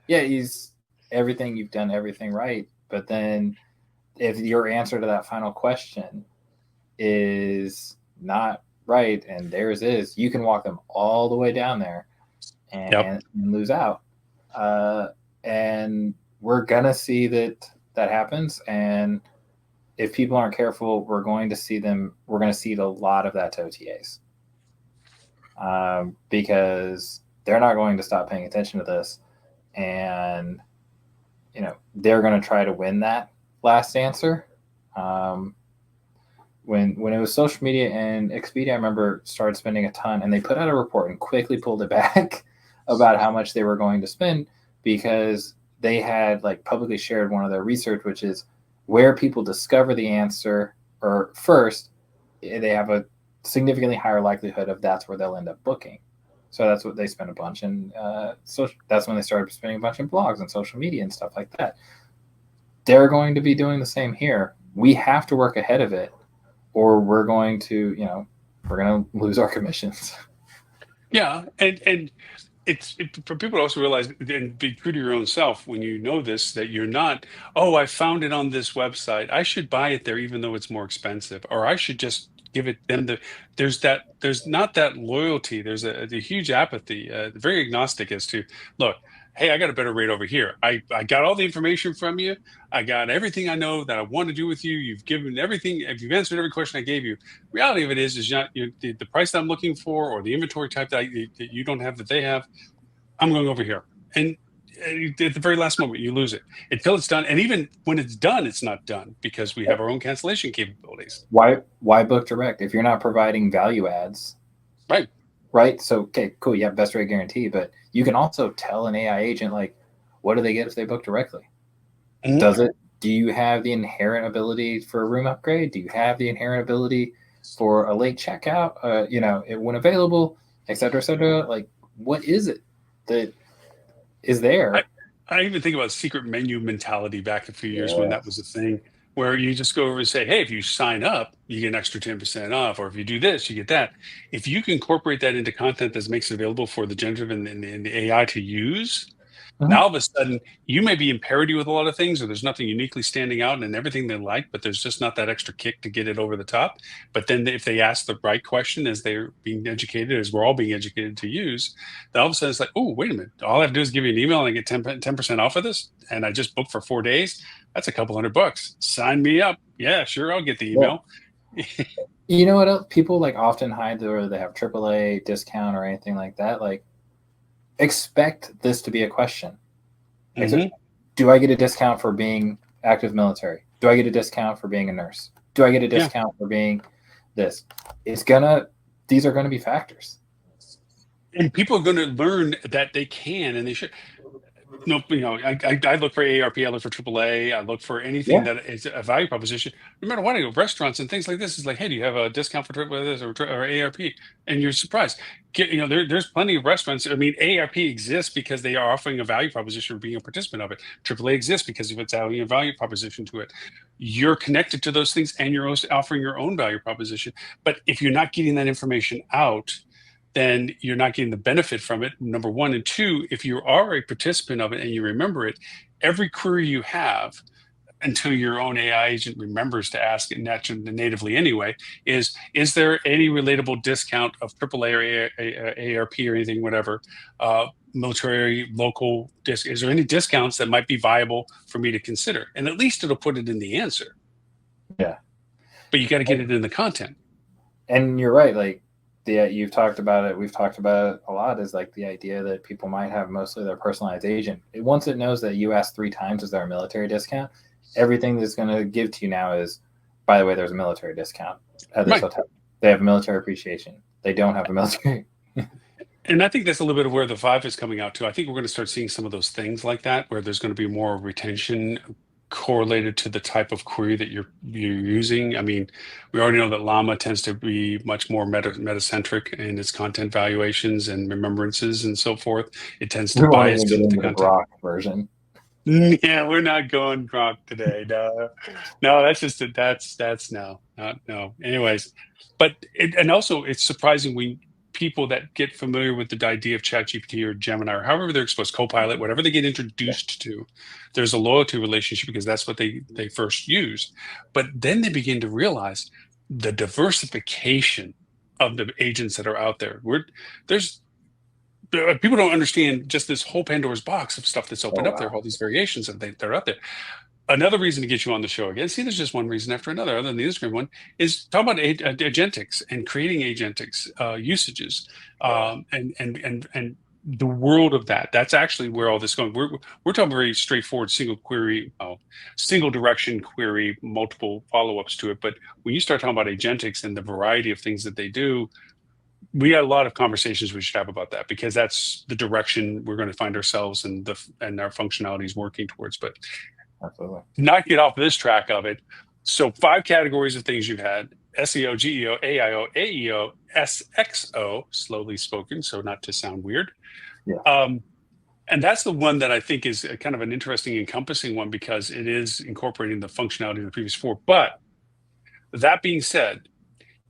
yeah, you've done everything right. But then if your answer to that final question is not right and theirs is, you can walk them all the way down there and lose out. And we're going to see that happens. And if people aren't careful, we're going to see a lot of that to OTAs. Because they're not going to stop paying attention to this, and they're going to try to win that last answer. When it was social media and Expedia, I remember started spending a ton, and they put out a report and quickly pulled it back about how much they were going to spend, because they had like publicly shared one of their research, which is where people discover the answer or first, they have a significantly higher likelihood of that's where they'll end up booking. So that's what they spend a bunch in. So that's when they started spending a bunch in blogs and social media and stuff like that. They're going to be doing the same here. We have to work ahead of it, or we're going to lose our commissions. Yeah, and it's for people to also realize and be true to your own self when you know this, that you're not, oh, I found it on this website, I should buy it there even though it's more expensive, or I should just give it them there's not that loyalty. There's a huge apathy, very agnostic as to, look, hey, I got a better rate over here. I got all the information from you. I got everything I know that I want to do with you. You've given everything. If you've answered every question I gave you, reality of it is not the price that I'm looking for or the inventory type that you don't have that they have. I'm going over here. And at the very last moment, you lose it until it's done. And even when it's done, it's not done because we have our own cancellation capabilities. Why book direct if you're not providing value adds? Right. right? So, okay, cool. You have best rate guarantee, but you can also tell an AI agent, like, what do they get if they book directly? Mm-hmm. Do you have the inherent ability for a room upgrade? Do you have the inherent ability for a late checkout? When available, et cetera, et cetera. Like, what is it that is I, there? I even think about secret menu mentality back a few years when that was a Yes. thing, where you just go over and say, hey, if you sign up, you get an extra 10% off, or if you do this, you get that. If you can incorporate that into content that makes it available for the generative and the AI to use, Mhm. now all of a sudden you may be in parity with a lot of things, or there's nothing uniquely standing out and everything they like, but there's just not that extra kick to get it over the top. But then if they ask the right question as they're being educated, as we're all being educated to use, then all of a sudden it's like, oh, wait a minute. All I have to do is give you an email and I get 10% off of this. And I just booked for 4 days. That's a couple $100. Sign me up. Yeah, sure. I'll get the Yeah. email. You know what else? People like often hide whether they have AAA discount or anything like that. Like, expect this to be a question. Hmm. Do I get a discount for being active military? Do I get a discount for being a nurse? Do I get a Yeah. discount for being this? These are gonna be factors. And people are going to learn that they can and they should. No, I look for AARP, I look for AAA, I look for anything Yeah. that is a value proposition. No matter what I go, restaurants and things like this is like, hey, do you have a discount for AAA this or AARP? And you're surprised. There's plenty of restaurants. I mean, AARP exists because they are offering a value proposition for being a participant of it. AAA exists because of its value proposition to it. You're connected to those things, and you're also offering your own value proposition. But if you're not getting that information out, then you're not getting the benefit from it, number one. And two, if you are a participant of it and you remember it, every query you have, until your own AI agent remembers to ask it natively anyway, is there any relatable discount of AAA or AARP or anything, whatever, military, local, is there any discounts that might be viable for me to consider? And at least it'll put it in the answer, Yeah. but you got to get it in the content. And you're right. Like, you've talked about it. We've talked about it a lot. Is like the idea that people might have mostly their personalized agent. Once it knows that you asked 3 times, is there a military discount? Everything that's going to give to you now is, by the way, there's a military discount at this Right. hotel. They have military appreciation. They don't have a military. And I think that's a little bit of where the Vive is coming out to. I think we're going to start seeing some of those things like that, where there's going to be more retention correlated to the type of query that you're using. I mean, we already know that Llama tends to be much more meta-centric in its content valuations and remembrances and so forth. It tends to We won't bias even get the into the content. Grok version. Yeah, we're not going Gronk today. No, no, that's no, not no. Anyways, and also it's surprising when people that get familiar with the idea of ChatGPT or Gemini or however they're exposed, Copilot, whatever they get introduced to, there's a loyalty relationship because that's what they first used. But then they begin to realize the diversification of the agents that are out there. There's people don't understand just this whole Pandora's box of stuff that's Oh opened up there, wow. all these variations they're out there. Another reason to get you on the show again, see, there's just one reason after another, other than the Instagram one, is talk about agentics and creating agentics usages, and the world of that. That's actually where all this is going. We're talking very straightforward, single query, single direction query, multiple follow-ups to it. But when you start talking about agentics and the variety of things that they do, we got a lot of conversations we should have about that, because that's the direction we're going to find ourselves and our functionalities working towards. But Absolutely. not get off this track of it. So 5 categories of things you've had: SEO, GEO, AIO, AEO, SXO, slowly spoken, so not to sound weird. Yeah. And that's the one that I think is a kind of an interesting encompassing one, because it is incorporating the functionality of the previous 4. But that being said,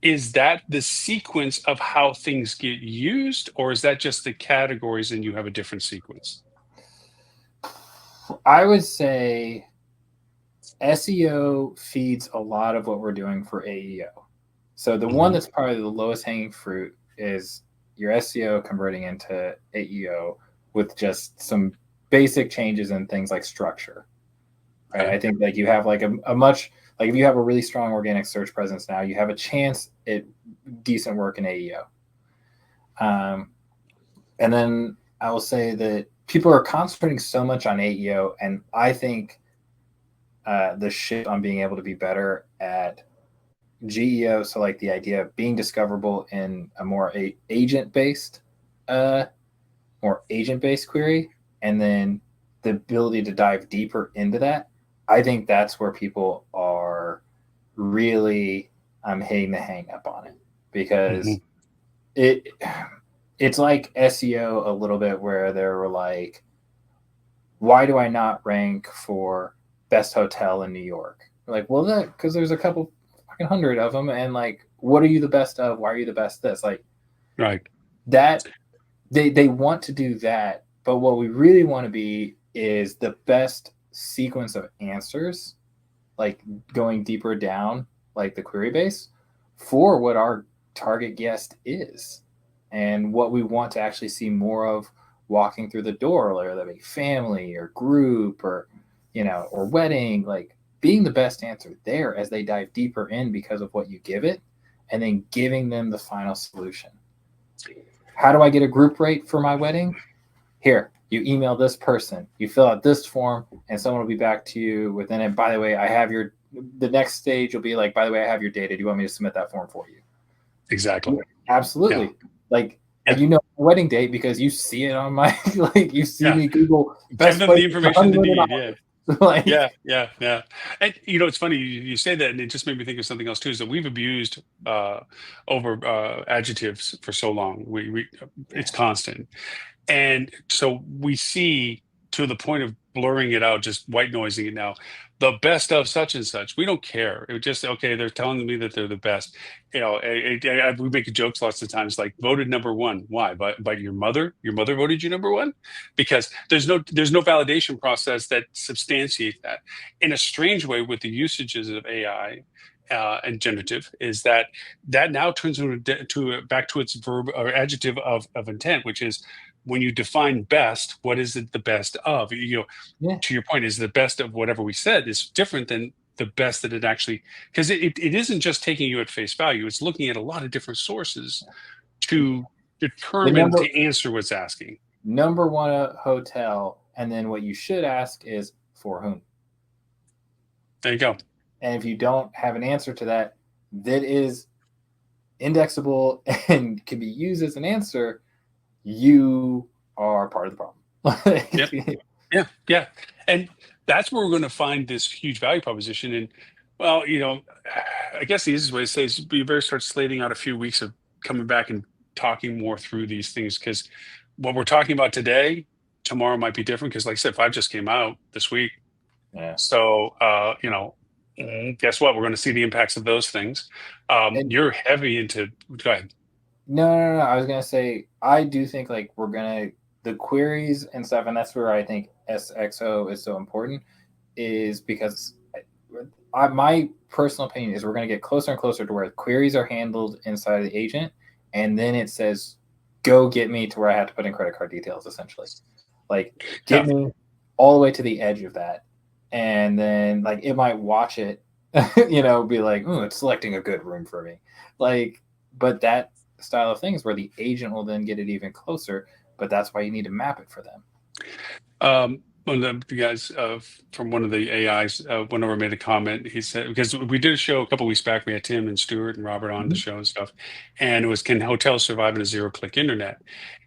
is that the sequence of how things get used, or is that just the categories and you have a different sequence? I would say SEO feeds a lot of what we're doing for AEO. So the one that's probably the lowest hanging fruit is your SEO converting into AEO with just some basic changes in things like structure. Right. Okay. I think like you have like a much, like if you have a really strong organic search presence now, you have a chance at decent work in AEO. And then I will say that people are concentrating so much on AEO, and I think the shift on being able to be better at GEO, so like the idea of being discoverable in a more agent-based, query, and then the ability to dive deeper into that. I think that's where people are really hitting the hang up on it, because it's like SEO a little bit, where they were like, why do I not rank for best hotel in New York? Like, well, that because there's a couple fucking hundred of them, and like, what are you the best of? Why are you the best this? Like, right. That they want to do that, but what we really want to be is the best sequence of answers, like going deeper down, like the query base, for what our target guest is and what we want to actually see more of walking through the door, whether that be family or group or, or wedding, like being the best answer there as they dive deeper in because of what you give it, and then giving them the final solution. How do I get a group rate for my wedding? Here, you email this person, you fill out this form, and someone will be back to you within it. By the way, the next stage will be like, by the way, I have your data. Do you want me to submit that form for you? Exactly. Absolutely. Yeah. Like, my wedding date because you see it on my, like, you see me Google best give them the information they need. Yeah. Like, yeah. And it's funny you say that, and it just made me think of something else too. Is that we've abused over adjectives for so long. It's constant, and so we see, to the point of blurring it out, just white noising it now, the best of such and such. We don't care. It just, okay, they're telling me that they're the best. We make jokes lots of times, like voted number one. Why? By your mother? Your mother voted you number one? Because there's no validation process that substantiates that. In a strange way, with the usages of AI and generative, is that now turns back to its verb or adjective of intent, which is, when you define best, what is it the best of? To your point, is the best of whatever we said is different than the best that it actually, because it isn't just taking you at face value. It's looking at a lot of different sources to determine, to answer what's asking. Number one, a hotel, and then what you should ask is, for whom? There you go. And if you don't have an answer to that is indexable and can be used as an answer, you are part of the problem. Yeah. And that's where we're going to find this huge value proposition. And, well, I guess the easiest way to say is we better start slating out a few weeks of coming back and talking more through these things, because what we're talking about today, tomorrow might be different, because, like I said, 5 just came out this week. Yeah. So, guess what? We're going to see the impacts of those things. You're heavy into, go ahead. No. I was going to say, I do think like the queries and stuff, and that's where I think SXO is so important, is because my personal opinion is we're going to get closer and closer to where queries are handled inside of the agent, and then it says, go get me to where I have to put in credit card details, essentially. Like, get me all the way to the edge of that. And then, like, it might watch it, be like, oh, it's selecting a good room for me. Like, but that style of things where the agent will then get it even closer, but that's why you need to map it for them. One of the guys from one of the AIs, went over and made a comment. He said, because we did a show a couple of weeks back, we had Tim and Stuart and Robert on the show and stuff, and it was, can hotels survive in a zero-click internet?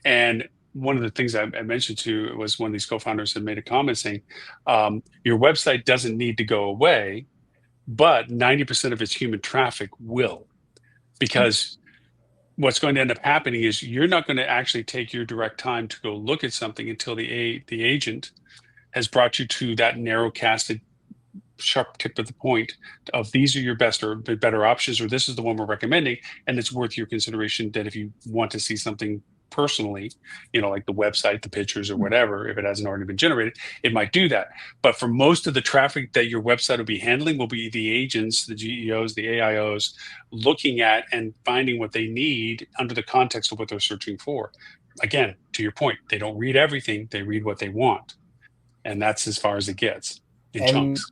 And one of the things I mentioned to was, one of these co-founders had made a comment saying, your website doesn't need to go away, but 90% of its human traffic will, because what's going to end up happening is you're not going to actually take your direct time to go look at something until the agent has brought you to that narrow casted sharp tip of the point of, these are your best or better options, or this is the one we're recommending, and it's worth your consideration. That if you want to see something personally, like the website, the pictures, or whatever, if it hasn't already been generated, it might do that. But for most of the traffic that your website will be handling will be the agents, the GEOs, the AIOs, looking at and finding what they need under the context of what they're searching for. Again, to your point, they don't read everything, they read what they want. And that's as far as it gets in chunks.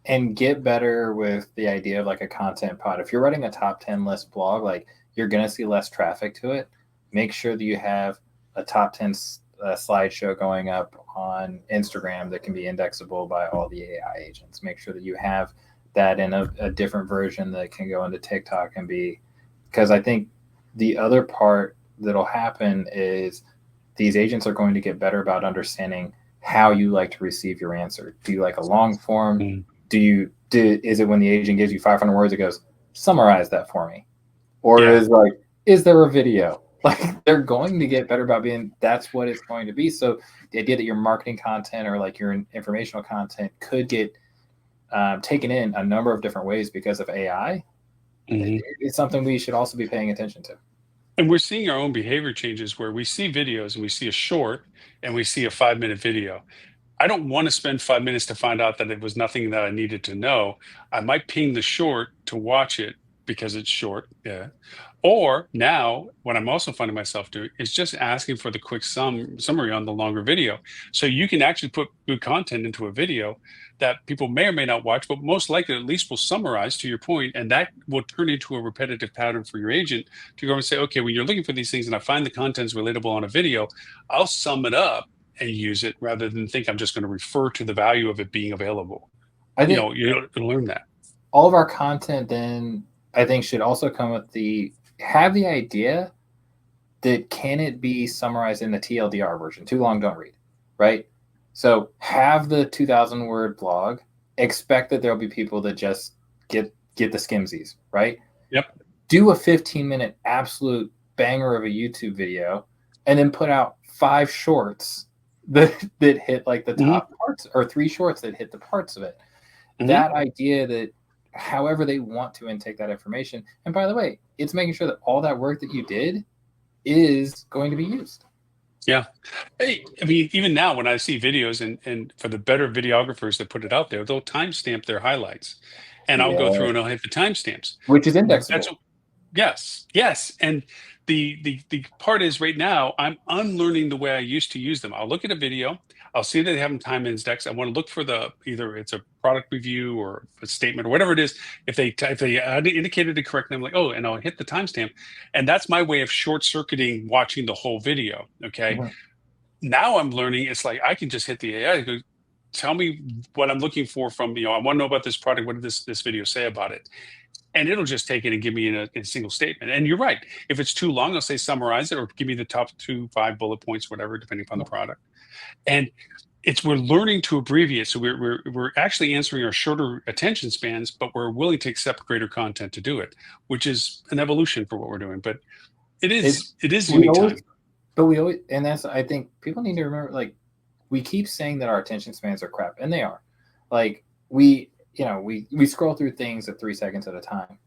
And get better with the idea of like a content pod. If you're writing a top 10 list blog, like, you're going to see less traffic to it. Make sure that you have a top 10 slideshow going up on Instagram that can be indexable by all the AI agents. Make sure that you have that in a different version that can go into TikTok and be, because I think the other part that'll happen is these agents are going to get better about understanding how you like to receive your answer. Do you like a long form? Mm. Is it when the agent gives you 500 words, it goes, summarize that for me? Or Yeah. is like, is there a video? Like they're going to get better about being, that's what it's going to be. So the idea that your marketing content or like your informational content could get taken in a number of different ways because of AI, it's something we should also be paying attention to. And we're seeing our own behavior changes where we see videos and we see a short and we see a 5-minute video. I don't want to spend 5 minutes to find out that it was nothing that I needed to know. I might ping the short to watch it because it's short. Yeah. Or now, what I'm also finding myself doing is just asking for the quick summary on the longer video. So you can actually put good content into a video that people may or may not watch, but most likely at least will summarize to your point, and that will turn into a repetitive pattern for your agent to go and say, okay, when you're looking for these things and I find the content's relatable on a video, I'll sum it up and use it rather than think I'm just going to refer to the value of it being available. I think You learn that. all of our content then I think should also come with have the idea that can it be summarized in the TLDR version? Too long, don't read, right? So have the 2,000 word blog, expect that there'll be people that just get the skimsies, right? Yep. Do a 15-minute absolute banger of a YouTube video and then put out 5 shorts that hit like the top parts, or 3 shorts that hit the parts of it. That idea that however they want to intake that information. And by the way, it's making sure that all that work that you did is going to be used. Yeah. Hey, I mean, even now when I see videos and for the better videographers that put it out there, they'll timestamp their highlights and I'll go through and I'll hit the timestamps. Which is indexable. Yes. And the part is right now I'm unlearning the way I used to use them. I'll look at a video, I'll see that they have them time indexed. I want to look for either it's a product review or a statement or whatever it is. If they indicated it correctly, I'm like, oh, and I'll hit the timestamp. And that's my way of short circuiting watching the whole video. Okay. Mm-hmm. Now I'm learning it's like I can just hit the AI, go, tell me what I'm looking for from, I want to know about this product. What did this video say about it? And it'll just take it and give me in a single statement. And you're right. If it's too long, I'll say summarize it or give me the top 5 bullet points, whatever, depending upon the product. And we're learning to abbreviate. So we're actually answering our shorter attention spans, but we're willing to accept greater content to do it, which is an evolution for what we're doing. But it is unique time. But we always, and that's, I think people need to remember, like, we keep saying that our attention spans are crap, and they are. Like, we scroll through things at 3 seconds at a time,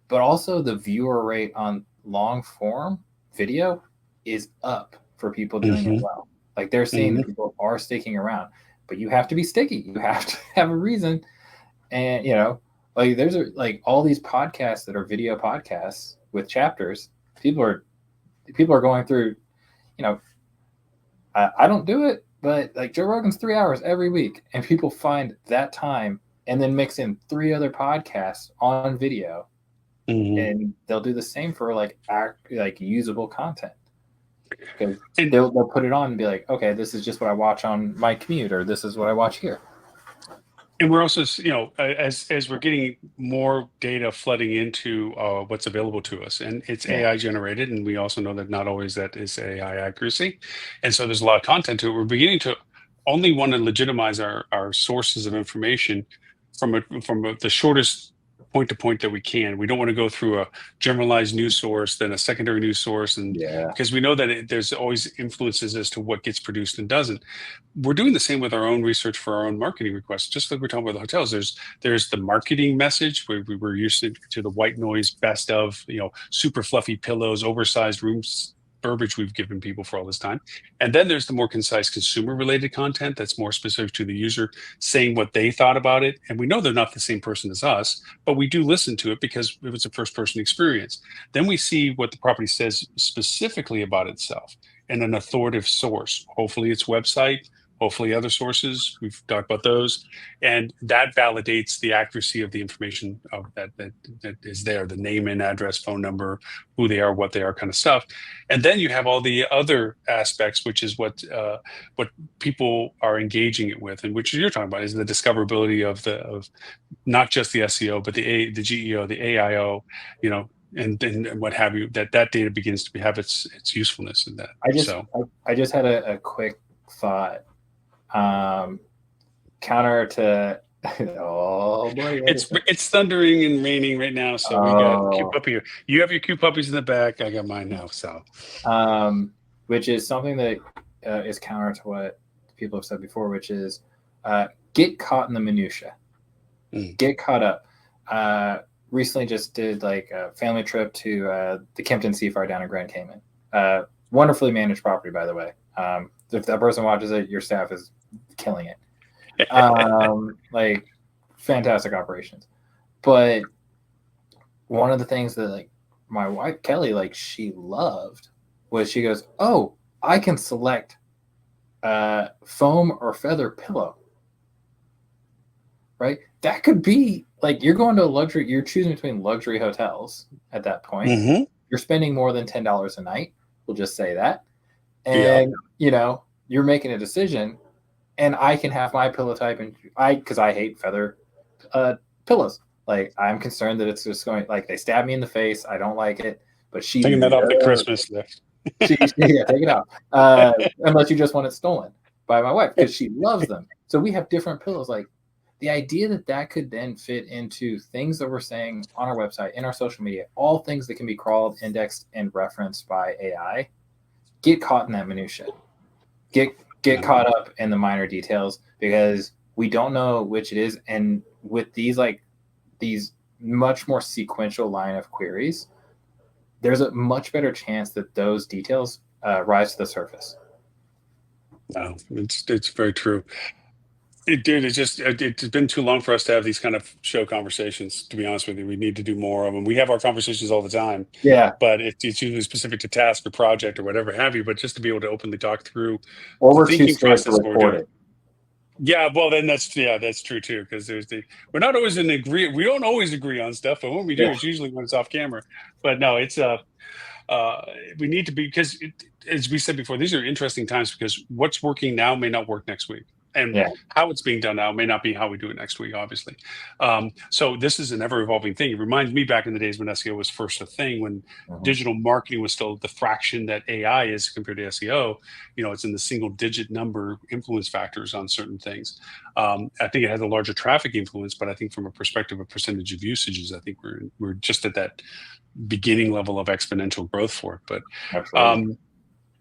but also the viewer rate on long form video is up for people doing it well. Like they're seeing that people are sticking around, but you have to be sticky. You have to have a reason. And, like there's all these podcasts that are video podcasts with chapters. People are going through, I don't do it, but like Joe Rogan's 3 hours every week, and people find that time and then mix in 3 other podcasts on video, and they'll do the same for like usable content. Because they'll put it on and be like, okay, this is just what I watch on my commute, or this is what I watch here. And we're also, as we're getting more data flooding into what's available to us, and it's AI generated, and we also know that not always that is AI accuracy, and so there's a lot of content to it. We're beginning to only want to legitimize our sources of information from the shortest point to point that we can. We don't want to go through a generalized news source, then a secondary news source, and because we know that there's always influences as to what gets produced and doesn't. We're doing the same with our own research for our own marketing requests. Just like we're talking about the hotels, there's the marketing message where we were used to the white noise, best of, super fluffy pillows, oversized rooms, verbiage we've given people for all this time. And then there's the more concise consumer related content that's more specific to the user, saying what they thought about it. And we know they're not the same person as us, but we do listen to it because it was a first person experience. Then we see what the property says specifically about itself and an authoritative source. Hopefully it's website, hopefully other sources. We've talked about those, and that validates the accuracy of the information of that is there, the name and address, phone number, who they are, what they are, kind of stuff. And then you have all the other aspects, which is what people are engaging it with, and which you're talking about is the discoverability of not just the SEO, but the GEO, the AIO, and what have you. That data begins to have its usefulness in that. I just had a quick thought. Counter to oh boy, it's thundering and raining right now, so we got cute puppy. You have your cute puppies in the back. I got mine now. So, which is something that is counter to what people have said before, which is get caught in the minutia, get caught up. Recently, just did like a family trip to the Kempton Seafire down in Grand Cayman. Wonderfully managed property, by the way. If that person watches it, your staff is killing it. Like fantastic operations. But one of the things that like my wife Kelly, like she loved was she goes, "Oh, I can select foam or feather pillow." Right? That could be like you're going to a luxury, you're choosing between luxury hotels at that point. Mm-hmm. You're spending more than $10 a night. We'll just say that. And you're making a decision. And I can have my pillow type, and because I hate feather pillows. Like I'm concerned that it's just going like they stab me in the face. I don't like it. But she taking that off the Christmas list. Take it out. Unless you just want it stolen by my wife because she loves them. So we have different pillows. Like the idea that could then fit into things that we're saying on our website, in our social media, all things that can be crawled, indexed, and referenced by AI. Get caught in that minutia. Get caught up in the minor details because we don't know which it is. And with these much more sequential line of queries, there's a much better chance that those details rise to the surface. No, it's very true. It's been too long for us to have these kind of show conversations, to be honest with you. We need to do more of them. We have our conversations all the time. Yeah. But it's usually specific to task or project or whatever have you. But just to be able to openly talk through or we're thinking process of what we're doing. Yeah, well then that's true too, because we're not always we don't always agree on stuff, but when we do, it's usually when it's off camera. But no, it's we need to be, because as we said before, these are interesting times because what's working now may not work next week. And how it's being done now may not be how we do it next week, obviously. So this is an ever-evolving thing. It reminds me back in the days when SEO was first a thing, when digital marketing was still the fraction that AI is compared to SEO. It's in the single-digit number influence factors on certain things. I think it has a larger traffic influence, but I think from a perspective of percentage of usages, I think we're just at that beginning level of exponential growth for it. But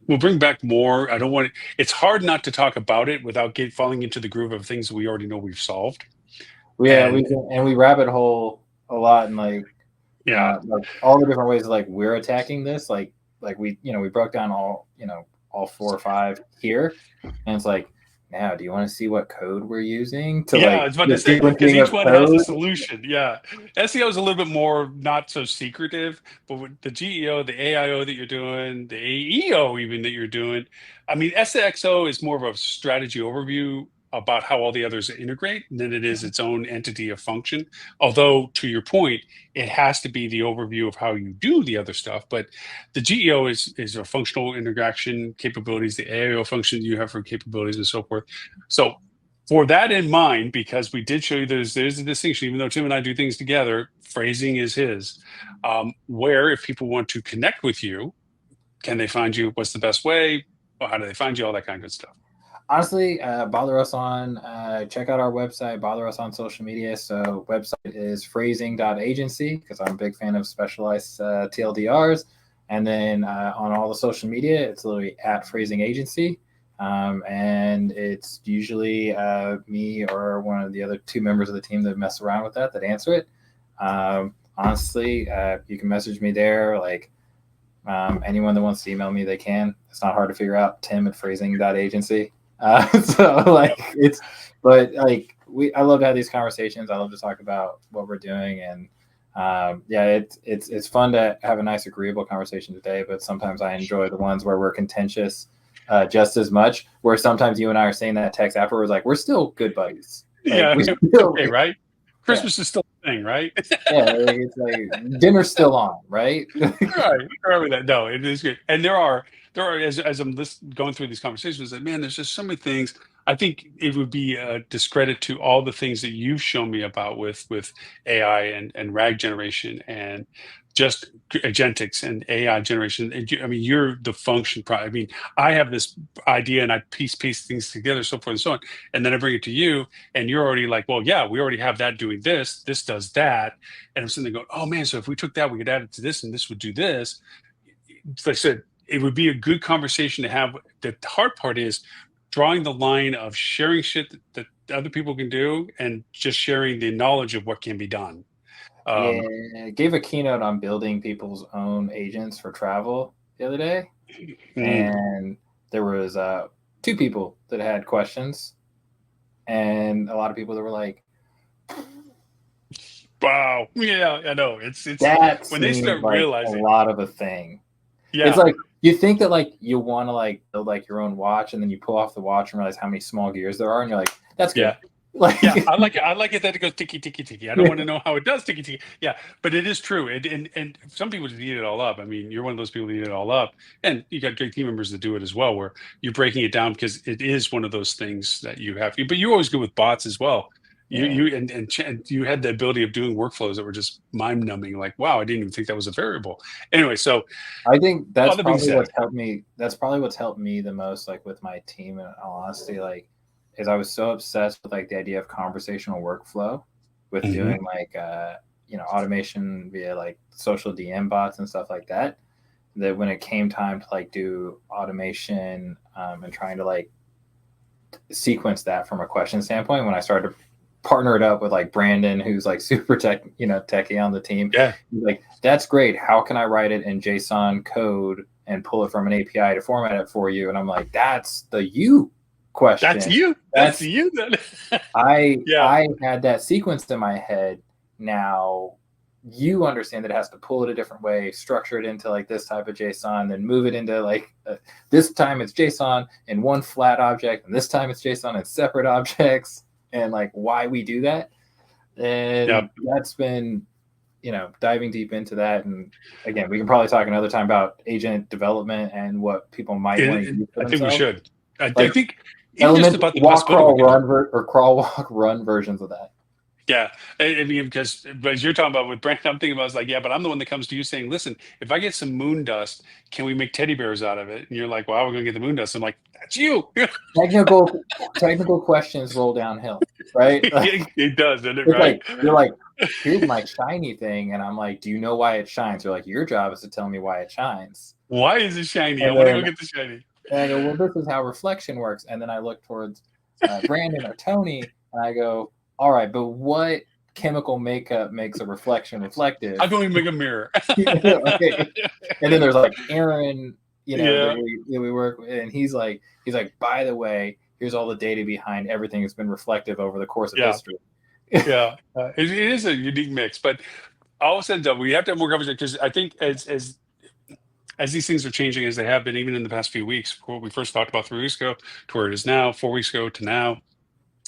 we'll bring back more. It's hard not to talk about it without falling into the groove of things we already know we've solved. We rabbit hole a lot, and like all the different ways like we're attacking this. Like we broke down all 4 or 5 here, and it's like, now do you want to see what code we're using to I was about to say, because each one has a solution. SEO is a little bit more not so secretive, but with the GEO, the AIO that you're doing, the AEO even that you're doing, I mean, SXO is more of a strategy overview about how all the others integrate than it is its own entity of function. Although, to your point, it has to be the overview of how you do the other stuff. But the GEO is a functional interaction capabilities, the AIO function you have for capabilities and so forth. So for that in mind, because we did show you there's a distinction, even though Tim and I do things together, phrasing is his, where if people want to connect with you, can they find you? What's the best way? How do they find you? All that kind of good stuff. Honestly, bother us on, check out our website, bother us on social media. So website is phrasing.agency, because I'm a big fan of specialized TLDRs. And then on all the social media, it's literally at phrasing agency. And it's usually me or one of the other 2 members of the team that mess around with that answer it. Honestly, you can message me there. Like anyone that wants to email me, they can. It's not hard to figure out. Tim@phrasing.agency. So like I love to have these conversations. I love to talk about what we're doing, and it's fun to have a nice agreeable conversation today, but sometimes I enjoy the ones where we're contentious just as much. Where sometimes you and I are saying that text afterwards, like we're still good buddies. Like Yeah, we it's still, okay, right? yeah, Christmas is still a thing, right? yeah. Like, it's like dinner's still on, right? Right. Remember that. No, it is good. And there are as I'm going through these conversations, like, man, there's just so many things. I think it would be a discredit to all the things that you've shown me about with AI and RAG generation and just agentics and AI generation. I mean, you're the function. I mean, I have this idea and I piece things together, so forth and so on, and then I bring it to you, and you're already like, well, yeah, we already have that doing this. This does that, and I'm sitting there going, oh man, so if we took that, we could add it to this, and this would do this. Like I said, it would be a good conversation to have. The hard part is drawing the line of sharing shit that other people can do and just sharing the knowledge of what can be done. Yeah, Um, gave a keynote on building people's own agents for travel the other day, mm, and there was two people that had questions, and a lot of people that were like, wow, yeah, I know. It's "That when they seems start like a realizing, lot of a thing." It's yeah, like you think that like you want to like build like your own watch, and then you pull off the watch and realize how many small gears there are, and you're like, "That's good." yeah. Like, Yeah, I like it. I like it that it goes ticky ticky ticky. I don't want to know how it does ticky ticky. Yeah, but it is true. And some people just eat it all up. I mean, you're one of those people that eat it all up, and you got great team members that do it as well, where you're breaking it down because it is one of those things that you have. But you're always good with bots as well. yeah, And you had the ability of doing workflows that were just mind numbing. Like, wow, I didn't even think that was a variable. Anyway, so I think all that's that being probably said, what's helped me. That's probably what's helped me the most, like with my team. In all honesty, like, is I was so obsessed with like the idea of conversational workflow, with Mhm. doing like automation via like social DM bots and stuff like that. That when it came time to like do automation and trying to like sequence that from a question standpoint, when I started to partner it up with like Brandon, who's like super techie on the team, Yeah, he's like, that's great. How can I write it in JSON code and pull it from an API to format it for you? And I'm like, that's the you that's question. you. That's That's you. Then. Yeah, I had that sequenced in my head. Now you understand that it has to pull it a different way, structure it into like this type of JSON, then move it into like this time it's JSON in one flat object, and this time it's JSON in separate objects, and like why we do that. yeah. And that's been, diving deep into that. And again, we can probably talk another time about agent development and what people might want to use for I think we themselves. should. I Like think even just element about the walk, possibility of what crawl, we could do. run, or crawl, walk, run versions of that. Yeah, I mean, because but as you're talking about with Brandon, I'm thinking about, it's like, yeah, but I'm the one that comes to you saying, listen, if I get some moon dust, can we make teddy bears out of it? And you're like, well, we're gonna get the moon dust. I'm like, that's you. Technical questions roll downhill, right? It does, doesn't it? It's Right? like you're like, here's my shiny thing, and I'm like, do you know why it shines? You're like, your job is to tell me why it shines. Why is it shiny? I And want to go then get the shiny. and I go, well, this is how reflection works. And then I look towards Brandon or Tony, and I go, all right, but what chemical makeup makes a reflection How reflective? can we make a mirror? Okay. And then there's like Aaron, that Yeah, we work with, and he's like, by the way, here's all the data behind everything that's been reflective over the course of yeah, history. yeah. It is a unique mix, but all said and done, we have to have more conversation because I think as these things are changing as they have been even in the past few weeks, what we first talked about 3 weeks ago to where it is now, 4 weeks ago to now,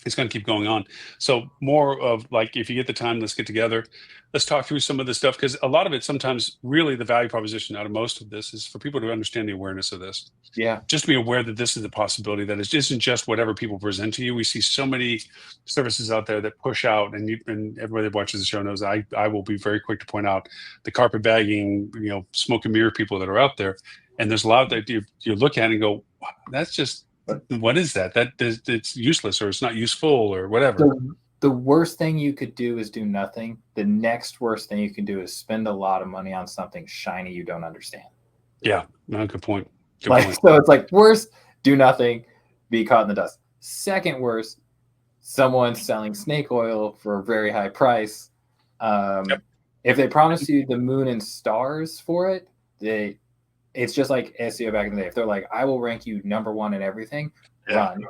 it's going to keep going on. So more of like, if you get the time, let's get together, let's talk through some of this stuff, because a lot of it sometimes really the value proposition out of most of this is for people to understand the awareness of this, Yeah. just to be aware that this is a possibility, that it isn't just whatever people present to you. We see so many services out there that push out, and everybody that watches the show knows I will be very quick to point out the carpetbagging, smoke and mirror people that are out there. And there's a lot that you look at and go, wow, that's just, what is that? It's useless, or it's not useful, or whatever. The worst thing you could do is do nothing. The next worst thing you can do is spend a lot of money on something shiny you don't understand. Yeah, no, good point. Good Like, point. so it's like worst, do nothing, be caught in the dust. Second worst, someone selling snake oil for a very high price. Yep. If they promise you the moon and stars for it, it's just like SEO back in the day. If they're like, I will rank you number one in everything, Yeah. run. Yeah.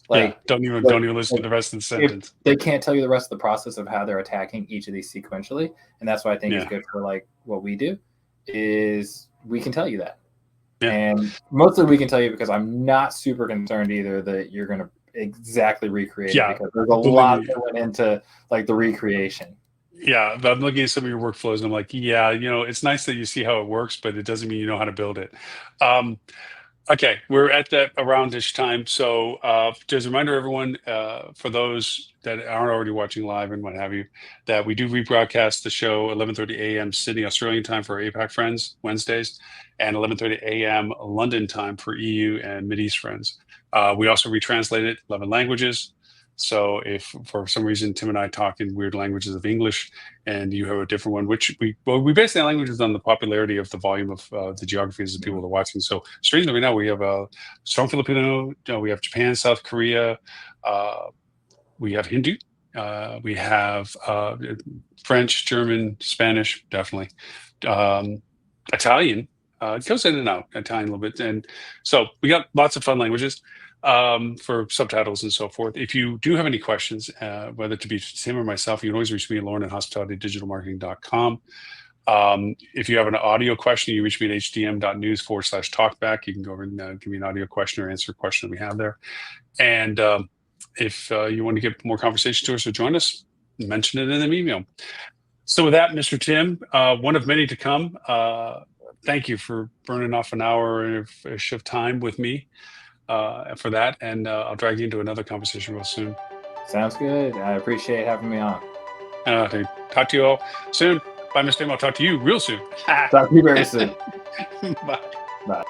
Like, Don't even listen to the rest of the if sentence. they can't tell you the rest of the process of how they're attacking each of these sequentially, and that's what I think is Yeah. good for like what we do, is we can tell you that. Yeah. And mostly we can tell you because I'm not super concerned either that you're going to exactly recreate it, because there's a believe lot me. that went into like the recreation. Yeah, but I'm looking at some of your workflows and I'm like, yeah, it's nice that you see how it works, but it doesn't mean you know how to build it. Okay, we're at that around-ish time. So just a reminder, everyone, for those that aren't already watching live and what have you, that we do rebroadcast the show 11:30 a.m. Sydney, Australian time for our APAC friends, Wednesdays, and 11:30 a.m. London time for EU and Mideast friends. We also retranslate it 11 languages. So if for some reason Tim and I talk in weird languages of English and you have a different one, which we base the languages on the popularity of the volume of the geographies of people that are watching. So strangely, right now we have a strong Filipino, we have Japan, South Korea, we have Hindu, we have French, German, Spanish, definitely, Italian. It goes in and out, Italian a little bit, and so we got lots of fun languages for subtitles and so forth. If you do have any questions, whether to be Tim or myself, you can always reach me at Loren at hospitalitydigitalmarketing.com. If you have an audio question, you reach me at hdm.news/talkback. You can go over and give me an audio question or answer a question that we have there. And if you want to get more conversation to us or join us, mention it in an email. So with that, Mr. Tim, one of many to come, thank you for burning off an hour of time with me for that. And I'll drag you into another conversation real soon. Sounds good. I appreciate having me on. Talk to you all soon. Bye, Mr. Tim. I'll talk to you real soon. Talk to you very soon. Bye. Bye.